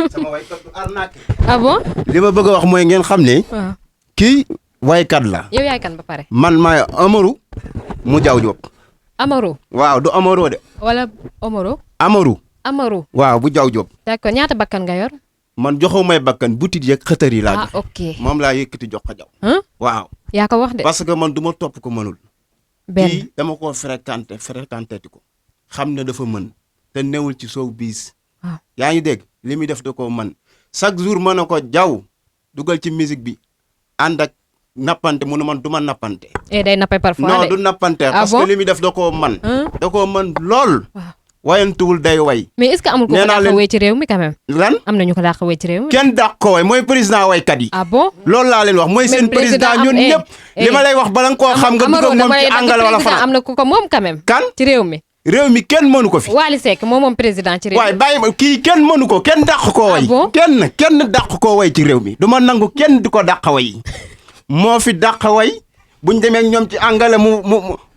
sama waykat du arnaque. ah bon. li ma bëgg a wax mooy ngeen xam ne. kii waykat la. yow yaay kan ba pare. man maay Amaru mu Diaw Diop. Amaru. waaw du Amaru de. wala Omaro. Amaru Amaro. waaw bu Diaw Diop. d'accord ñaata bakkan nga yor. man joxoo may bakkan butit yeeg xëtër yi laa joxe. ok moom laa yëkkati jox ko Diaw. waaw. yaa ko wax de. parce que man du ma topp ko mënul. benn kii dama koo fréquenté ko. xam ne dafa mën. te newul ci sow biis. waaw yaa ngi dégg li muy def da koo mën. chaque jour mën na ko Diaw dugal ci musique bi ànd ak nappante mu ne man du ma nappante. day nappe parfois non de. du nappante. Ah parce bon? que li muy def da koo mën. da koo mën lool. waaw wayantuwul day way. mais est-ce que amul ko nee naa dàq leen- wéy ci réew mi quand même. lan am na ñu ko dàq wéy ci réew mi. kenn dàq ko way mooy président waykat yi. ah bon. loolu laa leen wax mooy seen président ñun ñëpp. li ma lay wax bala nga koo xam nga dugg ak moom ci anglais wala président français. am na ku ko moom quand même. kan ci réew mi. réew mi kenn mënu ko fi. Wally Seck moom président ci réew mi. waaye bàyyi ma kii kenn mënu ko kenn dàq koo way. Ah bon? kenn dàq koo way ci réew mi. du ma nangu kenn di ko dàq way moo fi dàq way buñ demee ak ñoom ci anglais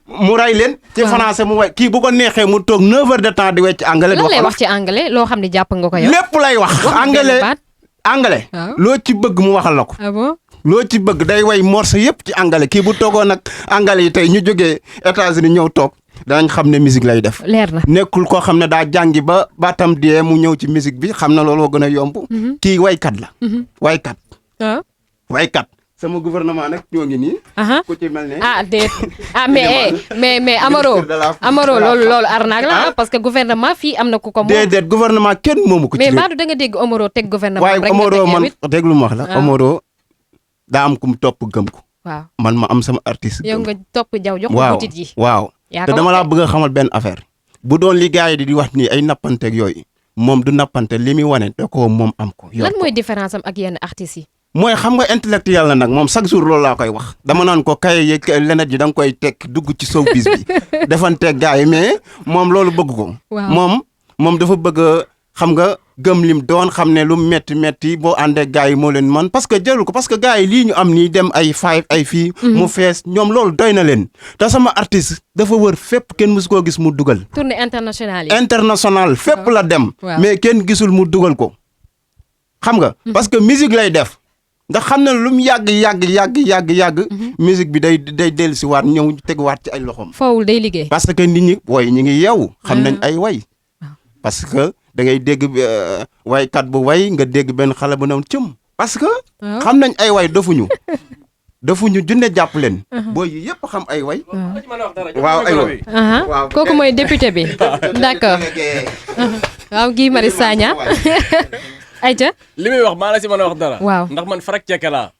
mu ray leen. ci français mu way kii bu ko neexee mu toog 9 heures de temps di wecc anglais. lan lay wax ci anglais loo xam ne jàpp nga ko yow. lépp lay wax. anglais anglais. waaw. loo ci bëgg mu waxal la ko. ah bon. loo ci bëgg day way morceau yëpp ci anglais kii bu toogoon nag anglais yi tey ñu jógee États-Unis ñëw toog danañ xam ne musique lay def. leer na. nekkul koo xam ne daa jàngi ba baatam dee mu ñëw ci musique bi xam na looloo gën a yomb. kii waykat la. waykat ah. waykat. sama gouvernement nag ñoo ngi nii. ku ci mel ne. ah déet ah mais Amaro loolu arnaque la parce que gouvernement fii am na ku ko moom. déedéet gouvernement kenn moomu ko ci mais réew. Badou da nga dégg Amaro teg gouvernement waaye rek Omaro man nga déglu ma wax la. Omaro daa am ku mu topp gëm ko. waaw man ma am sama artiste. yow nga topp Diaw jox ko waaw butit yi. waaw yaa te ko dama wax laa de. bëgg a xamal benn affaire. bu doon li gars yi di wax nii ay nappanteeg yooyu moom du nappante li muy wane da koo moom am ko. yor lan ko. mooy différence am ak yenn artistes yi. mooy xam nga intellectuel la nag moom chaque jour loolu laa koy wax dama naan ko kay yeeg lenet ji da nga koy tekk dugg ci showbiz bi defanteeg gars yi mais moom loolu bëgg ko. waaw moom dafa bëgg a xam nga gëm lim doon xam ne lu metti boo àndee gars yi moo leen man parce que jarul ko parce que gars yi lii ñu am nii dem ay ay fii. mu fees ñoom loolu doy na leen. te sama artiste dafa wër fépp kenn mësu koo gis mu dugal. tournée internationale yi. international fépp la dem. waaw. mais kenn gisul mu dugal ko. xam nga. parce que musique lay def. ndax xam na lu mu yàgg. musique bi day dellusiwaat ñëw teguwaat ci ay loxoom. foowul day liggéey. parce que nit ñi woy ñi ngi yeewu. xam nañ ay way. parce que da ngay dégg waykat bu way nga dégg benn xale bu newoon cëm. parce que. xam nañ ay way dofuñu. dofuñu junne jàpp leen. booy yi yëpp xam ay way. waaw aywa. waaw kooku mooy député bi. d'accord. waaw Guy Marius Sagna. ayca. li muy wax maa la si mën a wax dara. waaw ndax man farak cekke laa.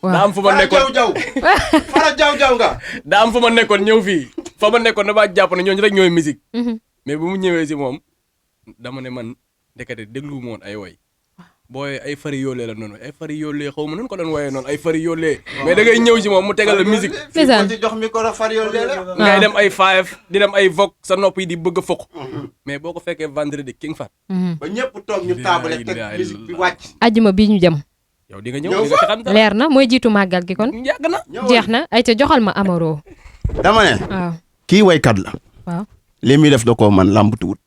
waaw daa am fu ma nekkoon fara jaw nga. daa am fu ma nekkoon ñëw fii. fa ma nekkoon damaa jàpp ne ñooñu rek ñooy musique. mais bu mu ñëwee si moom dama ne man ndekete déglu woon ay woy booy ay fari yoolee la noonu ay fari yoolee xaw ma nu ko doon woyee noonu ay fari yoolee. mais da ngay ñëw si moom mu tegal la musique. c'est ça ci jox micro fari yoolee la. ngay dem ay five di dem ay vogue sa nopp yi di bëgg a fokk. mais boo ko fekkee vendredi king fat. ba ñëpp toog ñu taabale teg musique bi wàcc. ajjuma bii ñu jëm. yow di nga ñëw di nga fi xam dara. leer na mooy jiitu màggal gi kon. yàgg na. jeex na ayca joxal ma Amaro. dama ne. waaw kii waykat la. waaw. li muy def da koo man làmbatuwut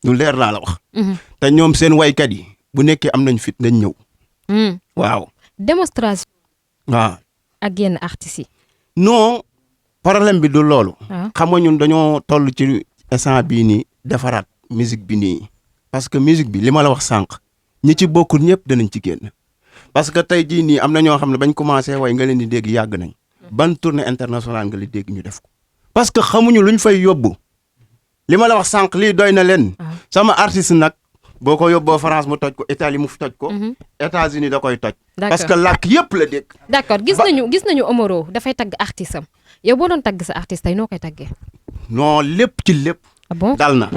lu leer laa la wax. te ñoom seen waykat yi bu nekkee am nañ fit nañ ñëw. waaw. démonstration. waaw. ak yenn artistes yi. non problème bi du loolu. waaw. xam nga ñun dañoo toll ci instant bii nii defaraat musique bi nii. parce que musique bi li ma la wax sànq ñi ci bokkul ñëpp danañ ci génn. parce que tey jii nii am na ñoo xam ne bañ commencé way nga leen di dégg yàgg nañ. ban tournée internationale nga li dégg ñu def ko. parce que xamuñu luñ fay yóbbu. li ma la wax sànq lii doy na leen. sama artiste nag boo ko yóbboo France mu toj ko Italie mu toj ko. États-Unis da koy toj. parce que làkk yëpp la dégg. d'accord gis nañu Amaro dafay tagg artiste am yow boo doon tagg sa artiste tey noo koy taggee. non lépp ci lépp. ah bon dal na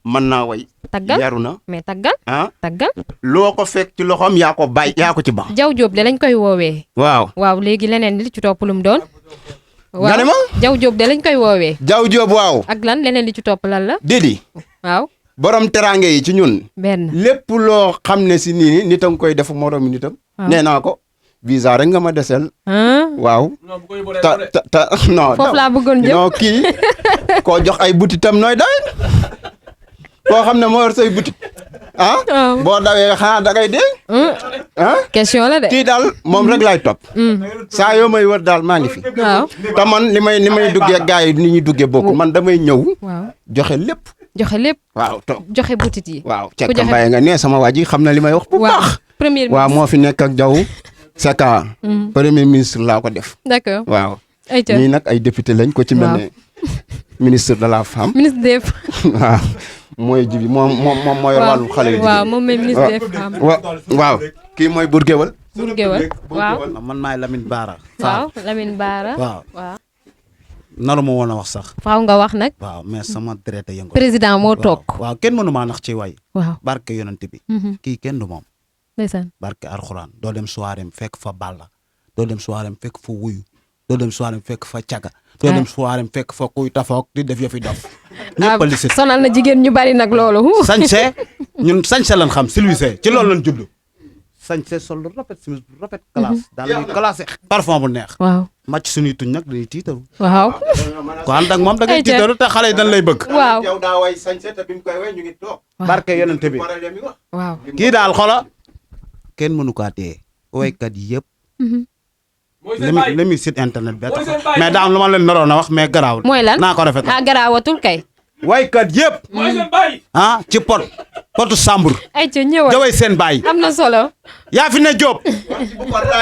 mën naa way. taggal yaru na mais taggal. taggal. loo ko fekk ci loxoom yaa ko bàyyi yaa ko ci ba. Diaw Diop de lañ koy woowee. waaw léegi leneen li ci topp lu mu doon. nga ne ma Diaw Diop de lañ koy woowee. Diaw Diop waaw. ak lan leneen li ci topp lan la. Didi. waaw. borom teraange yi ci ñun. benn lépp loo xam ne si nii nit a nga koy def moroom nitam. nee naa ko visa rek nga ma desel. waaw. non foofu laa bëggoon jëm non kii koo jox ay butitam nooy day koo xam ne moo yor say butit boo dawee xanaa dangay dee. question la de. kii daal moom rek laay topp. saa yoo may wër daal maa ngi fi. waaw te man li may duggee gars yi ni ñuy duggee bokk man damay ñëw. waaw joxe lépp. joxe lépp. waaw toog joxe butit yi. waaw Cekka Mbaye nga ne sama waa ji xam na li may wax bu baax. premier waaw moo fi nekk ak Diaw Seka. premier ministre laa ko def. d'accord waaw. ayca ñii nag ay député lañ ko ci mel ne ministre de la femme. ministre des waaw mooy ji bi moom mooy wàllu xale yu waaw moom mooy ministre des femmes. waaw kii mooy Bourguewal. Bourguewal waaw. man maay Lamine Bara. waaw Lamine Bara. waaw. naru ma woon a wax sax. faaw nga wax nag. waaw mais sama deret a yëngu. président moo toog. waaw kenn mënu maa nax ci way. waaw barke yonent bi. kii kenn du moom. ndeysaan. barke alxuraan doo dem soirée fekk fa Balla. doo dem soirée fekk fa wuyu. doo dem soirée fekk fa caga. doo dem soirée fekk fa kuy tafoog di def yëfi dof. ñëpp a li sonal na jigéen ñu bari nag loolu. sañse ñun sañse lan xam silvissé ci loolu lan jublu. sañse sol lu rafet simis bu rafet classe. daal di classé parfum bu neex. waaw màcc suñuy tuñ nag dañuy tiitaru. waaw. ko ànd ak moom da ngay tiitaru te xale yi dañ lay bëgg. waaw yow daa way sañse te bi mu koy way ñu ngi toog. barke yonent bi. waaw. kii daal xola kenn mënu kaa téye waykat yëpp. li muy site internet bi tax mais daa am lu ma leen naroon a wax mais garaawul. mooy lan naa ko rafet garaawatul kay. waykat yëpp. ci potu sambur. ayca ñëwal jaway seen baay. am na solo. yaa fi ne Diop.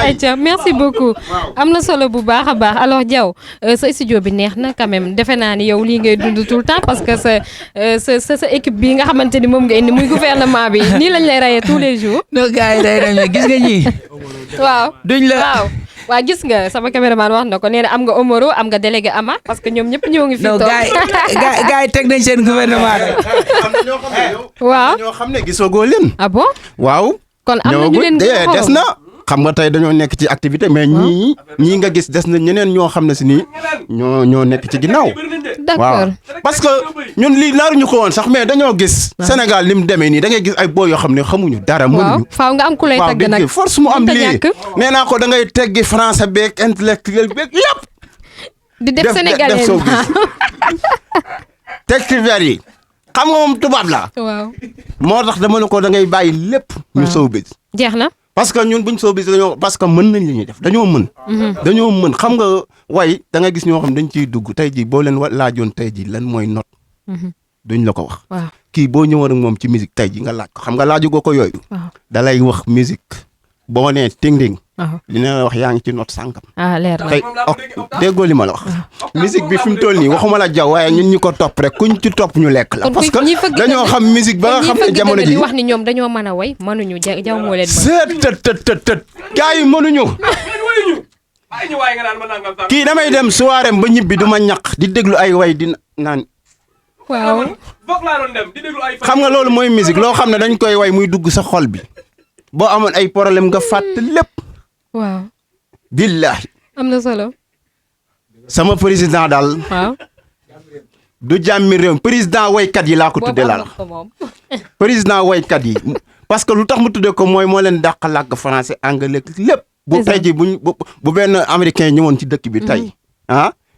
ayca merci beaucoup. am na solo bu baax a baax alors Diaw sa studio bi neex na quand même defe naa ni yow lii ngay dund tout le temps parce que sa équipe bi nga xamante ni moom nga indi muy gouvernement bi nii lañ lay rayee tous les jours. no gars yi day nañu gis nga ñii. waaw duñ la waaw gis nga sama caméraman wax na ko nee na am nga Omaro am nga délégué Ama parce que ñoom ñëpp ñoo ngi fi toog. non gars yi teg nañ seen gouvernement rek. am na ñoo xam ne yow. waaw ñoo xam ne gisagoo leen. ah bon. waaw. kon am na ñu leen des na. xam nga tey dañoo nekk ci activité mais ñii nga gis des na ñeneen ñoo xam ne si nii ñoo nekk ci ginnaaw. d'accord parce que ñun lii naaruñu ko woon sax mais dañoo gis. Sénégal li mu demee nii da ngay gis ay boo yoo xam ne xamuñu dara. mënuñu faaw nga am ku lay tagg nag force mu am lii nee naa ko da ngay teggi français beeg intellectuel beeg yëpp. di def sénégalais def texte vers yi xam nga moom tubaab la. waaw moo tax dama ne ko da ngay bàyyi lépp. ñu sow bi jeex na. parce que ñun buñ soo bis dañoo parce que mën nañ li ñuy def dañoo mën. dañoo mën xam nga way da nga gis ñoo xam dañ ciy dugg tey jii boo leen laajoon tey jii lan mooy note. duñ la ko wax. waaw kii boo ñëwoon ak moom ci musique tey jii nga laaj ko xam nga laaju ko yooyu. da lay wax musique boo nee ting-ting. li ne la wax yaa ngi ci note sànkam. leer na tey déggoo li ma la wax. musique bi fi mu toll nii waxuma la jaw waaye ñun ñu ko topp rek kuñ ci topp ñu lekk la. parce que dañoo xam musique ba nga xam ne jamono ji wax ni ñoom dañoo mën a way mënuñu jaw moo leen tët gars yi mënuñu. kii damay dem soirée ba ñibbi du ma ñaq di déglu ay way di naan. waaw. xam nga loolu mooy musique loo xam ne dañ koy way muy dugg sa xol bi. boo amoon ay problème nga fàtte lépp. waaw. billahi. am na solo. sama président daal. waaw. du jàmmi réew président waykat yi laa ko tuddee laa président waykat yi parce que lu tax mu tuddee ko mooy moo leen dàq làkk français anglais lépp. bu tey ji bu benn américain ñëwoon ci dëkk bi tey.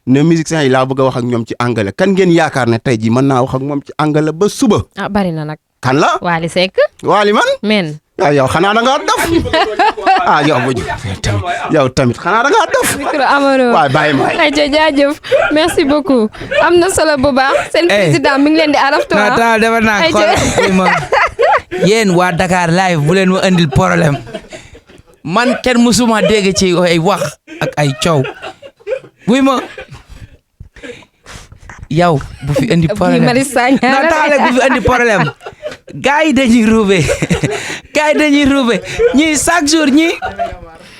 ne musiciens yi laa bëgg a wax ak ñoom ci anglais kan ngeen yaakaar ne tey ji mën naa wax ak moom ci anglais ba suba. bari na nag. kan la. Waly Seck. Waly man. men. yow xanaa da ngaa dof. yow tamit xanaa da ngaa dof. micro Amaro. waaw bàyyi ma ay jaajëf merci beaucoup am na solo bu baax. seen président mi ngi leen di araftu. taal dafa naa xool yéen waa Dakar live bu leen ma andil problème man kenn musuma dégg ci ay wax ak ay coow buy ma yow bu fi andi problème na taale bu fi andi problème gars yi dañuy ruube ñii chaque jour ñii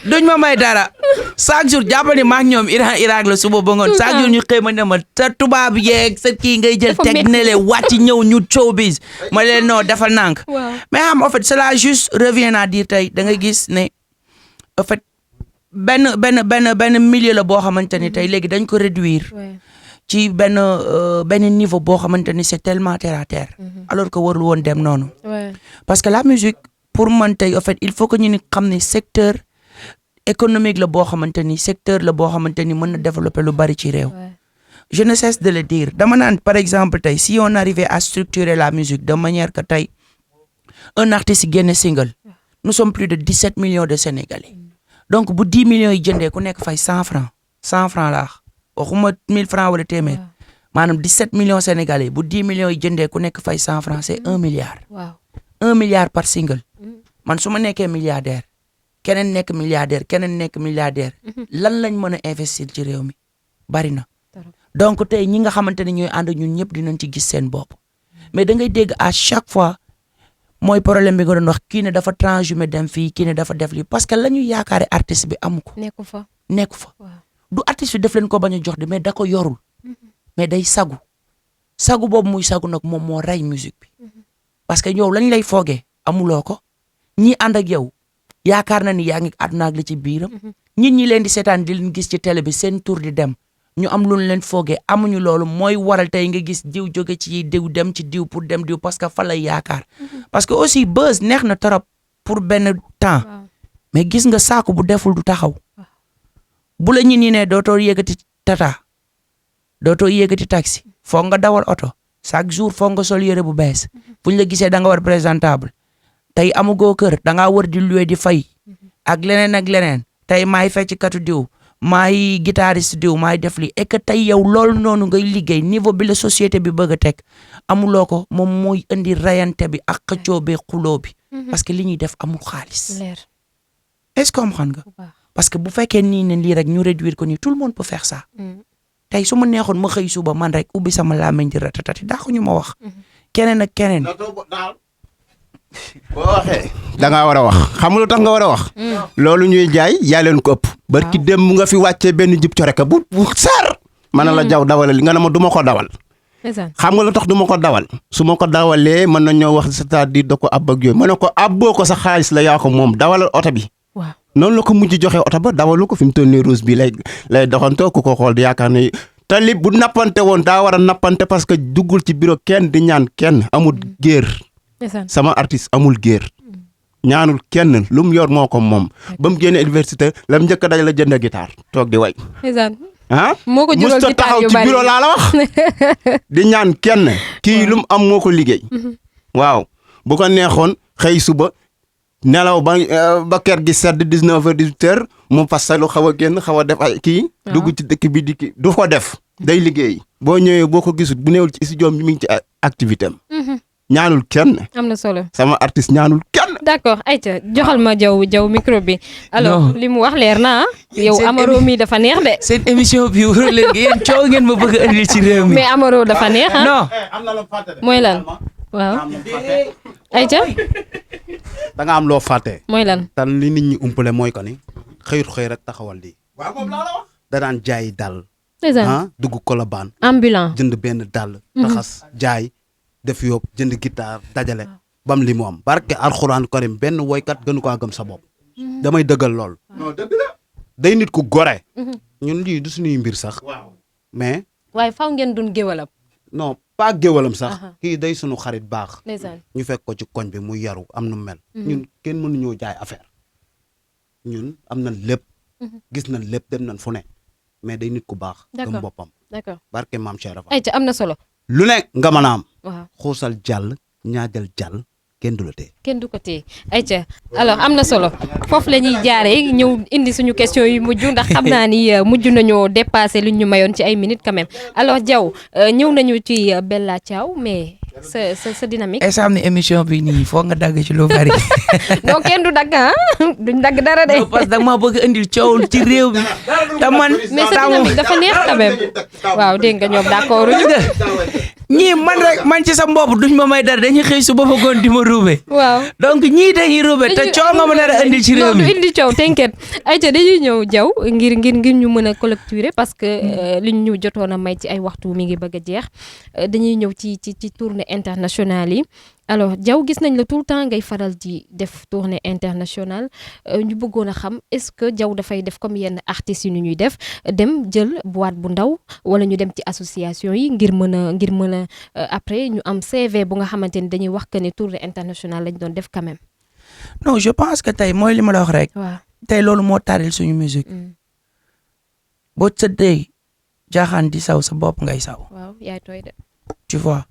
duñ ma may dara chaque jour jàppani maak ñoom Irak la suba ba ngoon chaque jour ñu xëy ma ne ma sa tubaab yeeg sa kii ngay jël teg ne le wàcc ñëw ñu showbiz ma leen non defal nànk mais xam en fait cela juste revient à dire tey da nga gis ne en fait benn milieu la boo xamante ni tey léegi dañ ko réduire ci benn niveau boo xamante ni c'est tellement terre à terre alors que warul woon dem noonu parce que la musique pour man tey en fait il faut que ñu ni xam ne secteur économique la boo xamante ni secteur la boo xamante ni mën na développer lu bari ci réew je ne cesse de le dire dama naan par exemple tey si on arrivait à structurer la musique de manière que tey un artiste génne single nous sommes plus de 17 millions de Sénégalais donc bu 10 millions yi jëndee ku nekk fay 100 francs laa waxuma 1000 francs wala téeméer maanaam 17 millions sénégalais bu 10 millions yi jëndee ku nekk fay 100 francs c'est 1 milliard. waaw 1 milliard par single. man su ma nekkee milliardaire keneen nekk milliardaire keneen nekk milliardaire lan lañ mën a investir ci réew mi bari na. donc tey ñi nga xamante ne ñooy ànd ñun ñëpp dinañ ci gis seen bopp mais da ngay dégg à chaque fois mooy problème bi nga doon wax kii ne dafa transhumé dem fii kii ne dafa def lii parce que la ñu yaakaare artiste bi amu ko. nekku fa. du artiste bi def leen ko bañ a jox de mais da ko yorul mais day sagu boobu muy sagu nag moom moo rey musique bi parce que yow lañ lay foogee amuloo ko ñi ànd ak yow yaakaar na ni yaa ngi àdduna ak li ci biiram nit ñi leen di seetaan di leen gis ci télé bi seen tour di dem ñu am lu leen foogee amuñu loolu mooy waral tey nga gis diw jóge ci diw dem ci diw pour dem diw parce que fa lay yaakaar parce que aussi buzz neex na trop pour benn temps mais gis nga saako bu deful du taxaw bu la ñu nii ne dootoo yëkkati tata dootoo yëkkati taxi foog nga dawal oto chaque jour foog nga sol yére bu bees fu ñu la gisee da nga war présentable tey amugoo kër da ngaa war di louer di fay ak leneen tey maay fecc katu diw maay guitariste diw maay def li et que tey yow loolu noonu ngay liggéey niveau bi la société bi bëgg a teg amuloo ko moom mooy indi rayante bi ak xëccoo bi xuloo bi parce que li ñuy def amul xaalis est-ce que comprendre nga parce que bu fekkee nii ne lii rek ñu réduire ko nii tout le monde peut faire ça tey su ma neexoon ma xëy suba man rek ubbi sama làmmiñ di ratatati daa ko ñu ma wax keneen ak keneen boo waxee da ngaa war a wax xam nga lu tax nga war a wax loolu ñuy jaay yaa leen ko ëpp barki dem nga fi wàccee benn jub coreka bu sar man na la jaw dawal li nga ne ma du ma ko dawal xam nga lu tax du ma ko dawal su ma ko dawalee mën na ñoo wax c'est-à-dire da ko ab ak yooyu ma ne ko abboo ko sa xaalis la yaa ko moom dawalal oto bi noonu la ko mujj joxe oto ba dawalu ko fi mu toll nii rose bi lay doxantoo ku ko xool di yaakaar ne te li bu nappante woon daa war a nappante parce que duggul ci bureau kenn di ñaan kenn amul géer sama artiste amul géer ñaanul kenn lu mu yor moo ko moom ba mu génne université la mu njëkk a daj la jënd guitare toog di way moo ko jural musta taxaw ci bureau laa la wax di ñaan kenn kii lu mu am moo ko liggéey waaw bu ko neexoon xëy suba nelaw ba kër gi sedd 19h 18h mu fasalu xaw a génn xaw a def ay kii dugg ci dëkk bi di kii du ko def day liggéey boo ñëwee boo ko gisut bu neewul ci studio bi mi ngi ci activité am ñaanul kenn. am na solo sama artiste ñaanul kenn. d'accord ayca joxal ma jaw micro bi. alors li mu wax leer na yow Amaro mi dafa neex de. seen émission bi wóor leen yéen coow ngeen ma bëgg a indi ci réew mi. mais Amaro dafa neex ah. non am na loo fàtte de. mooy lan waaw. ayca. da nga am loo fàtte. mooy lan. tan li nit ñi umpale mooy ko ni xëyut xëy rek taxawal lii. waaw moom laa la wax. da daan jaay dàll. dugg Colobane. ambulant jënd benn dàll. taxas jaay. def yóbbu jënd guitare dajale bam li mu am barke alxuraan karim benn woykat gënu ko gëm sa bopp damay dëggal lool. non dëgg la. day nit ku gore. ñun lii du suñuy mbir sax. mais. waaye faw ngeen dun géwalam. non pas géwalam sax. kii day suñu xarit baax. ndeysaan ñu fekk ko ci koñ bi mu yaru am nu mel. ñun kenn mënuñoo jaay affaire ñun am nañ lépp. gis nañ lépp dem nañ fu ne mais day nit ku baax. gëm boppam. d'accord barke maam Cheikh Rafa. ayca am na solo. lu ne nga mën a am. waaw xuusal jàll ñaajal jàll kenn du la tee. kenn du ko tee ayca alors am na solo foofu la ñuy jaaree ñëw indi suñu question yu mujj ndax xam naa ni mujj nañoo dépassé luñ ñu mayoon ci ay minutes quand même alors Diaw ñëw nañu ci Bella Ciao mais sa dynamique. est-ce que émission bi nii foog nga dagg ci lu bari. non kenn du dagg ah duñ dagg dara de. parce que da nga maa bëgg indil coowul ci réew mi te man. mais sa dynamique dafa neex quand même waaw dégg nga ñoom d'accord ñii man ci sa mbopp duñ ma may dara dañuy xëy su ba goon di ma ruube. waaw donc ñii dañuy ruube te coow nga ma nar a indi ci réew mi. non du indi coow t'inquiète ayca dañuy ñëw Diaw ngir ñu mën a collecturer parce que liñ ñu jotoon a may ci ay waxtu mi ngi bëgg a jeex dañuy ñëw ci tournée internationale yi alors Diaw gis nañ la tout le temps ngay faral di def tournée internationale ñu bëggoon a xam est-ce que Diaw dafay def comme yenn artistes yi nu ñuy def dem jël boîte bu ndaw wala ñu dem ci association yi ngir mën a après ñu am CV bu nga xamante ni dañuy wax que ne tournée internationale lañ doon def quand même. non je pense que tey mooy li ma la wax rek. waaw tey loolu moo taaril suñu musique. boo tëddee jaaxaan di saw sa bopp ngay saw. waaw yaay tooy de. tu vois.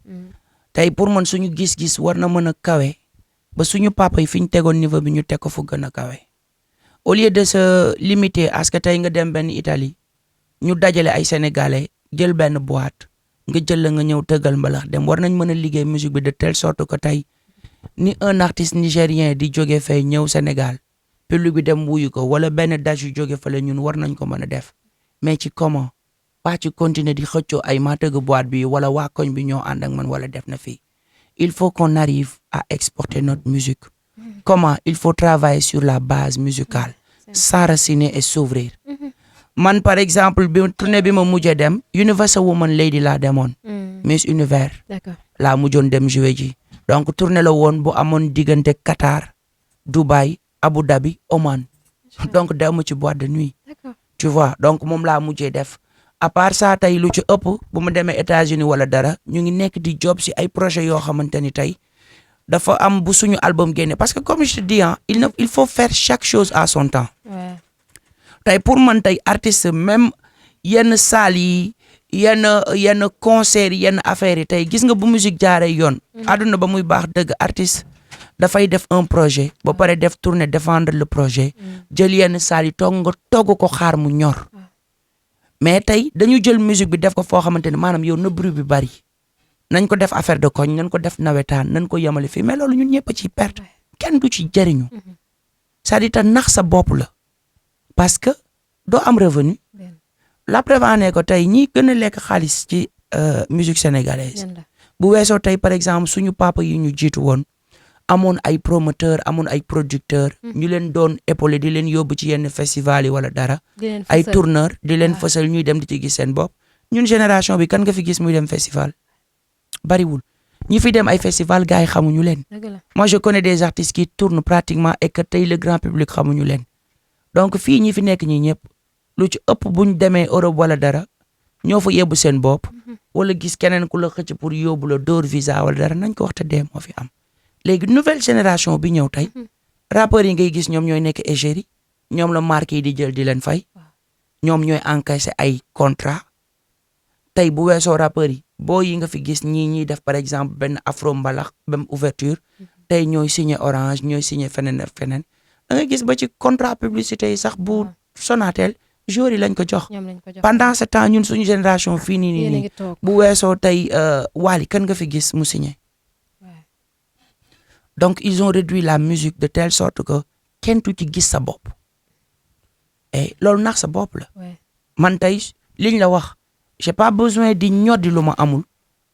tey pour man suñu gis-gis war na mën a kawe ba suñu papa yi fi ñu tegoon niveau bi ñu teg ko fu gën a kawe au lieu de se limiter à ce que tey nga dem benn Italie ñu dajale ay sénégalais jël benn boîte nga jël la nga ñëw tëggal mbalax dem war nañ mën a liggéey musique bi de telle sorte que tey ni un artiste nigérien di jóge fay ñëw Sénégal public bi dem wuyu ko wala benn daj yu jóge fa la ñun war nañ ko mën a def mais ci comment pas ci continuer di xëccoo ay maa tëgg boîte bi wala waa koñ bi ñoo ànd ak man wala def na fii il faut qu'on arrive à exporter notre musique comment il faut travailler sur la base musicale s'enraciner et s'ouvrir man par exemple bi tournée bi ma mujjee dem Universal Woman Lady laa demoon Miss Univers laa mujjoon dem jouer ji donc tournée la woon bu amoon diggante Qatar Dubaï Abu Dhabi Oman donc demu ci boîte de nuit tu vois donc moom laa mujjee def à part ça tey lu ci ëpp bu ma demee États-Unis wala dara ñu ngi nekk di job si ay projets yoo xamante ni tey dafa am bu suñu album génne parce que comme je te dis il faut faire chaque chose à son temps tey pour man tey artiste même yenn salle yi yenn concert yi yenn affaires yi tey gis nga bu musique jaaree yoon àdduna ba muy baax dëgg artiste dafay def un projet ba pare def tournée défendre le projet jël yenn salle yi nga togg ko xaar mu ñor mais tey dañu jël musique bi def ko foo xamante ne maanaam yow na bruit bi bari nañ ko def affaire de koñ nañ ko def nawetaan nañ ko yemale fii mais loolu ñun ñëpp ci perte kenn du ci jëriñu c'est-à-dire te nax sa bopp la parce que doo am revenu la preuve en est que tey ñi gën a lekk xaalis ci musique sénégalaise bu weesoo tey par exemple suñu papa yi ñu jiitu woon amoon ay promoteur amoon ay producteur ñu leen doon épaulé di leen yóbbu ci yenn festival yi wala dara ay tourneur di leen fësal ñuy dem di ci gis seen bopp ñun génération bi kan nga fi gis muy dem festival bariwul ñi fi dem ay festival gars yi xamuñu leen moi je connais des artistes qui tournent pratiquement et que tey le grand public xamuñu leen donc fii ñi fi nekk ñi ñëpp lu ci ëpp buñ demee Europe wala dara ñoo fa yebbu seen bopp wala gis keneen ku la xëcc pour yóbbu la door visa wala dara nañ ko wax te dee moo fi am léegi nouvelle génération bi ñëw tey rappeurs yi ngay gis ñoom ñooy nekk égérie ñoom la marque yi di jël di leen fay ñoom ñooy encaisser ay contrat tey bu weesoo rappeurs yi boo yi nga fi gis ñii def par exemple benn afro mbalax même ouverture tey ñooy signé Orange ñooy signé feneen ak feneen da nga gis ba ci contrat publicité yi sax bu Sonatel jour yi lañ ko jox pendant ce temps ñun suñu génération fii nii bu weesoo tey Wally kan nga fi gis mu signé donc ils ont réduit la musique de telle sorte que kenn tu ci gis sa bopp et loolu nax sa bopp la man tey liñ la wax j'ai pas besoin di ñoddi lu ma amul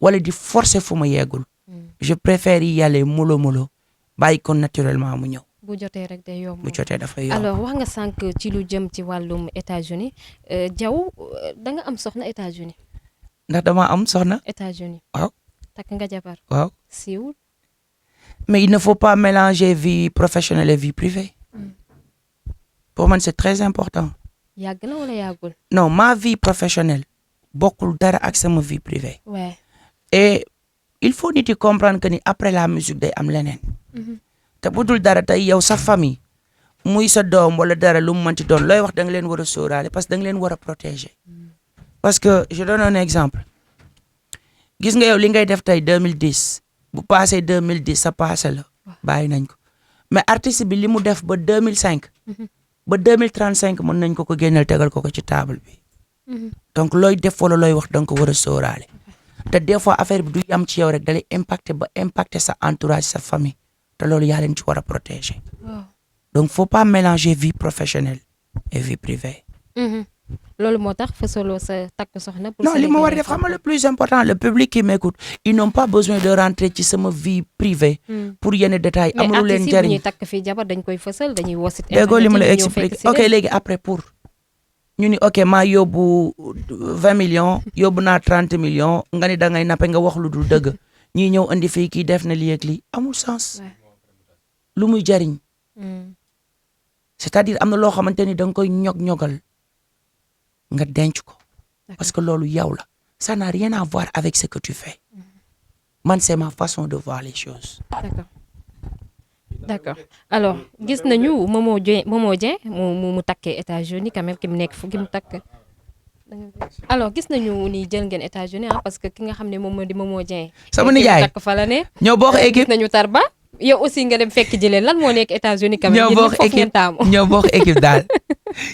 wala di forcer fu ma yeggul je préfère y aller mollo bàyyi ko naturellement mu ñëw bu jotee rek day yomb bu jotee dafay yomb alors wax nga sànq ci lu jëm ci wàllum États-Unis Diaw da nga am soxna États-Unis ndax dama am soxna États-Unis waaw takk nga jabar waaw siiwul mais il ne faut pas mélanger vie professionnelle et vie privée pour man c'est très important yàgg na wala yàggul non ma vie professionnelle bokkul dara ak sama vie privée ouais et il faut nit yi comprendre que ni après la musique day am leneen te bu dul dara tey yow sa famille muy sa doom wala dara lu mu mënti doon looy wax da nga leen war a sóoraale parce que da nga leen war a protéger parce que je donne un exemple gis nga yow li ngay def tey 2010 bu passé 2010 sa passé la bàyyi nañ ko mais artiste bi li mu def ba 2005 ba 2035 mën nañ ko génneel tegal ko ci table bi donc looy def wala looy wax da nga ko war a sóoraale te des fois affaire bi du yam ci yow rek dalay impacter sa entourage sa famille te loolu yaa leen ci war a protéger donc faut pas mélanger vie professionnelle et vie privée loolu moo tax fasaloo sa takk soxna non li ma war a def xam nga le plus important le public qui m'écoute ils n'ont pas besoin de rentrer ci sama vie privée pour yenn détails amul leen jariñ mais takk fii jabar dañ koy fësal dañuy wosit déggoo li ma la expliquer ok léegi après pour ñu ni ok maa yóbbu 20 millions yóbbu naa 30 millions nga ni da ngay nappe nga wax lu dul dëgg ñii ñëw indi fii kii def na lii ak lii amul sens lu muy jariñ c'est-à-dire am na loo xamante ni da nga koy ñogal nga denc ko parce que loolu yow la ça n'a rien à voir avec ce que tu fais man c'est ma façon de voir les choses d'accord alors gis nañu Momo Dieng mu takkee États-Unis quand même ki mu nekk fu ki mu takk alors gis nañu ni jël ngeen États-Unis parce que ki nga xam ne moom moo di Momo Dieng sama nijaay takk fa la ne ñoo bokk équipe gis nañu Tarba yow aussi nga dem fekk jëlee lan moo nekk États-Unis quand même ñoo bokk équipe ñoo bokk équipe daal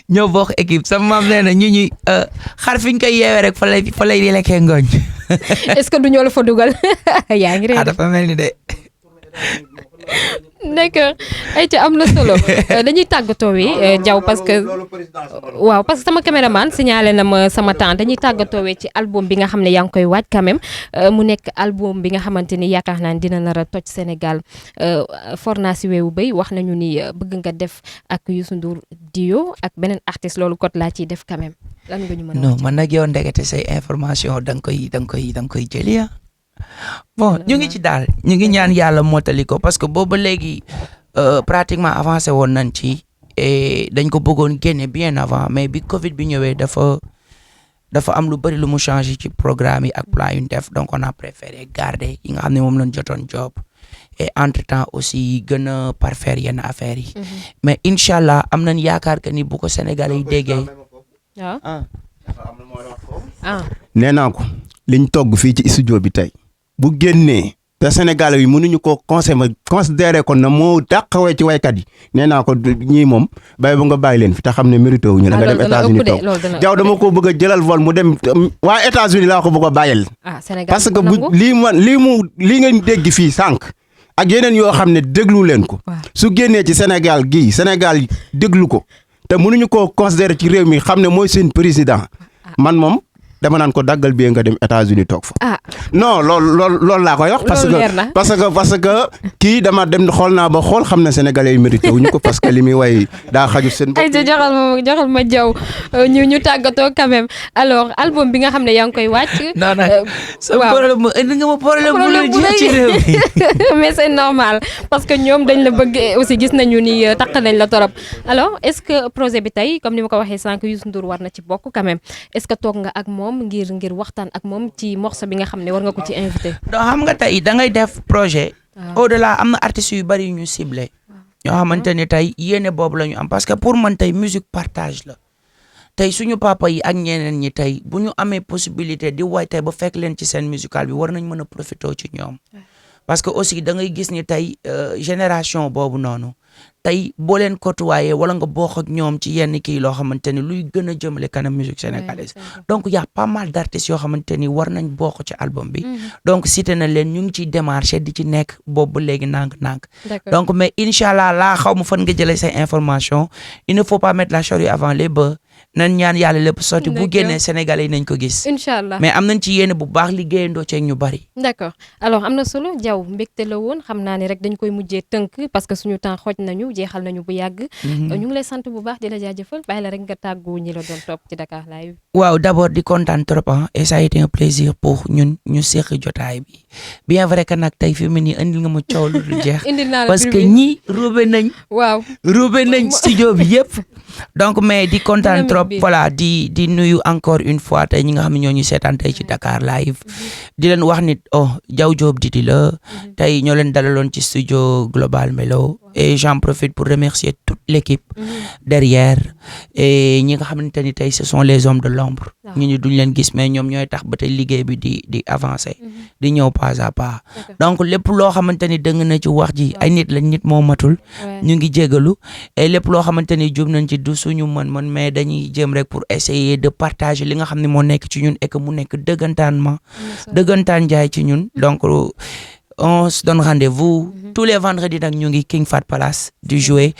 ñoo bokk équipe sama maam nee na ñu ñuy xar fi ñu koy yeewee rek fa lay lekkee ngooñ est-ce que du ñoo la fa dugal yaa ngi ree dafa mel ni de. d'accord ay ci am na solo dañuy tàggatoo Diaw parce que waaw parce que sama caméraman signalé na ma sama temps dañuy tàggatoo ci album bi nga xam ne yaa ngi koy waaj quand même mu nekk album bi nga xamante ni yaakaar naa ne dina nar a toj Sénégal forna si weewu béy wax nañu ni bëgg nga def ak Youssou Ndour Dio ak beneen artiste loolu kot laa ciy def quand même lan nga ñu mën a non man nag yow ndekete say information da nga koy jëli bon ñu ngi ci daal ñu ngi ñaan yàlla mottali ko parce que booba léegi pratiquement avancé woon nañ ci et dañ ko bëggoon génne bien avant mais bi Covid bi ñëwee dafa am lu bëri lu mu changé ci programme yi ak plan yu ñu def donc on a préféré garder yi nga xam ne moom lañ jotoon job et entre temps aussi gën a parfaire yenn affaires yi. mais incha allah am nañ yaakaar que ni bu ko Sénégalais yi déggee. nee naa ko liñ togg fii ci studio bi tey. bu génnee te Sénégalais yi mënuñu koo considéré ko na moo dàqawee ci waykat yi nee naa ko ñii moom bàyyi ba nga bàyyi leen fi te xam ne mérité wuñu la nga dem États-Unis toog Diaw dama ko bëgg a jëlal vol mu dem waa États-Unis laa ko bëgg a bàyyil parce que bu lii ngeen dégg fii sànq ak yeneen yoo xam ne déglu leen ko su génnee ci Sénégal gii Sénégal déglu ko te mënuñu koo considéré ci réew mi xam ne mooy seen président man moom dama naan ko daggal bi nga dem États-Unis toog fa. non loolu laa koy wax. parce que kii dama dem xool naa ba xool xam na Sénégalais yi mérité wuñu ko parce que li muy way daa xaju seen bopp. ay joxal ma Diaw ñu tàggatoo quand même alors album bi nga xam ne yaa ngi koy wàcc. non problème indi nga ma problème bu la ji ci réew mi mais c'est normal parce que ñoom dañ la bëgg aussi gis nañu ni taq nañ la torop alors est-ce que projet bi tey comme ni ma ko waxee sànq Youssou Ndour war na ci bokk quand même est-ce que toog nga ak moom ngir waxtaan ak moom ci morceau bi nga xam ne war nga ko ci invité. donc xam nga tey da ngay def projet. au delà am na artistes yu bari yu ñu ciblé. ñoo xamante ne tey yéene boobu la ñu am parce que pour man tey musique partage la tey suñu papa yi ak ñeneen ñi tey bu ñu amee possibilité di way tey ba fekk leen ci scène musicale bi war nañ mën a profité ci ñoom. parce que aussi da ngay gis ni tey génération boobu noonu tey boo leen côtoyé wala nga bokk ak ñoom ci yenn kii loo xamante ni luy gën a jëmale kanam musique sénégalaise donc y a pas mal d'artistes yoo xamante ni war nañ bokk ci album bi donc cité na leen ñu ngi ciy démarché di ci nekk boobu ba léegi nànk-nànk donc mais incha allah laa xaw ma fan nga jëlee say information il ne faut pas mettre la charrue avant les bœufs nañ ñaan yàlla lépp sotti bu génnee sénégalais yi nañ ko gis incha allah mais am nañ ci yéene bu baax liggéeyandoo ceeg ñu bari d'accord alors am na solo Diaw mbégte la woon xam naa ne rek dañ koy mujjee tënk parce que suñu temps xooj nañu jeexal nañu bu yàgg ñu ngi lay sant bu baax di la jaajëfal bàyyi la rek nga tàggu ñi la doon topp ci Dakar Live. waaw d'abord di kontaan trop et ça a été un plaisir pour ñun ñu seq jotaay bi bien vrai que nag tey fi mu nii indil nga ma coow lu dul jeex parce que ñi roube nañ studio bi yëpp donc mais di kontaan trop voilà di nuyu encore une fois tey ñi nga xam ne ñoo ñu seetaan tey ci Dakar Live di leen wax nit Diaw Diop Didi la tey ñoo leen dalaloon ci studio Global Melo et j'en profite pour remercier toute l'équipe derrière et ñi nga xamante ni tey ce sont les hommes de l'ombre ñu duñ leen gis mais ñoom ñooy tax ba tey liggéey bi di avancer di ñëw pas à pas donc lépp loo xamante ni dëng na ci wax ji ay nit lañ nit moo matul ñu ngi jégalu et lépp loo xamante ni jub nañ ci du suñu mën mais dañuy jëm rek pour essayer de partager li nga xam ne moo nekk ci ñun et que mu nekk dëggantaan jaay ci ñun donc on se donne rendez-vous tous les vendredis nag ñu ngi King Fat Palace di jouer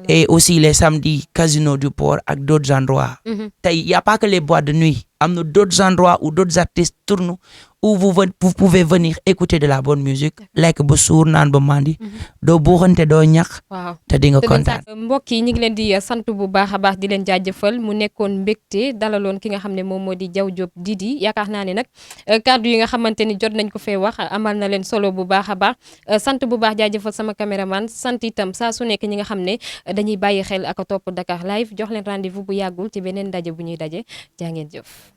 et aussi les samedis Casino du Port ak d'autres endroits tey y a pas que les boîtes de nuit am na d'autres endroits où d'autres artistes tournent où vous pouvez venir écouter de la bonne musique lekk ba suur naan ba mandi doo buuxante doo ñax te di nga kontaan mbokk yi ñu ngi leen di sant bu baax a baax di leen jaajëfal mu nekkoon mbégte dalaloon ki nga xam ne moom moo di Diaw Diop Didi yaakaar naa ne nag kàddu yi nga xamante ni jot nañ ko fee wax amal na leen solo bu baax a baax sant bu baax jaajëfal sama caméraman sant itam saa su nekk ñi nga xam ne dañuy bàyyi xel ak topp Dakar Live jox leen rendez-vous bu yàggul ci beneen ndaje bu ñuy daje jaa ngeen jëf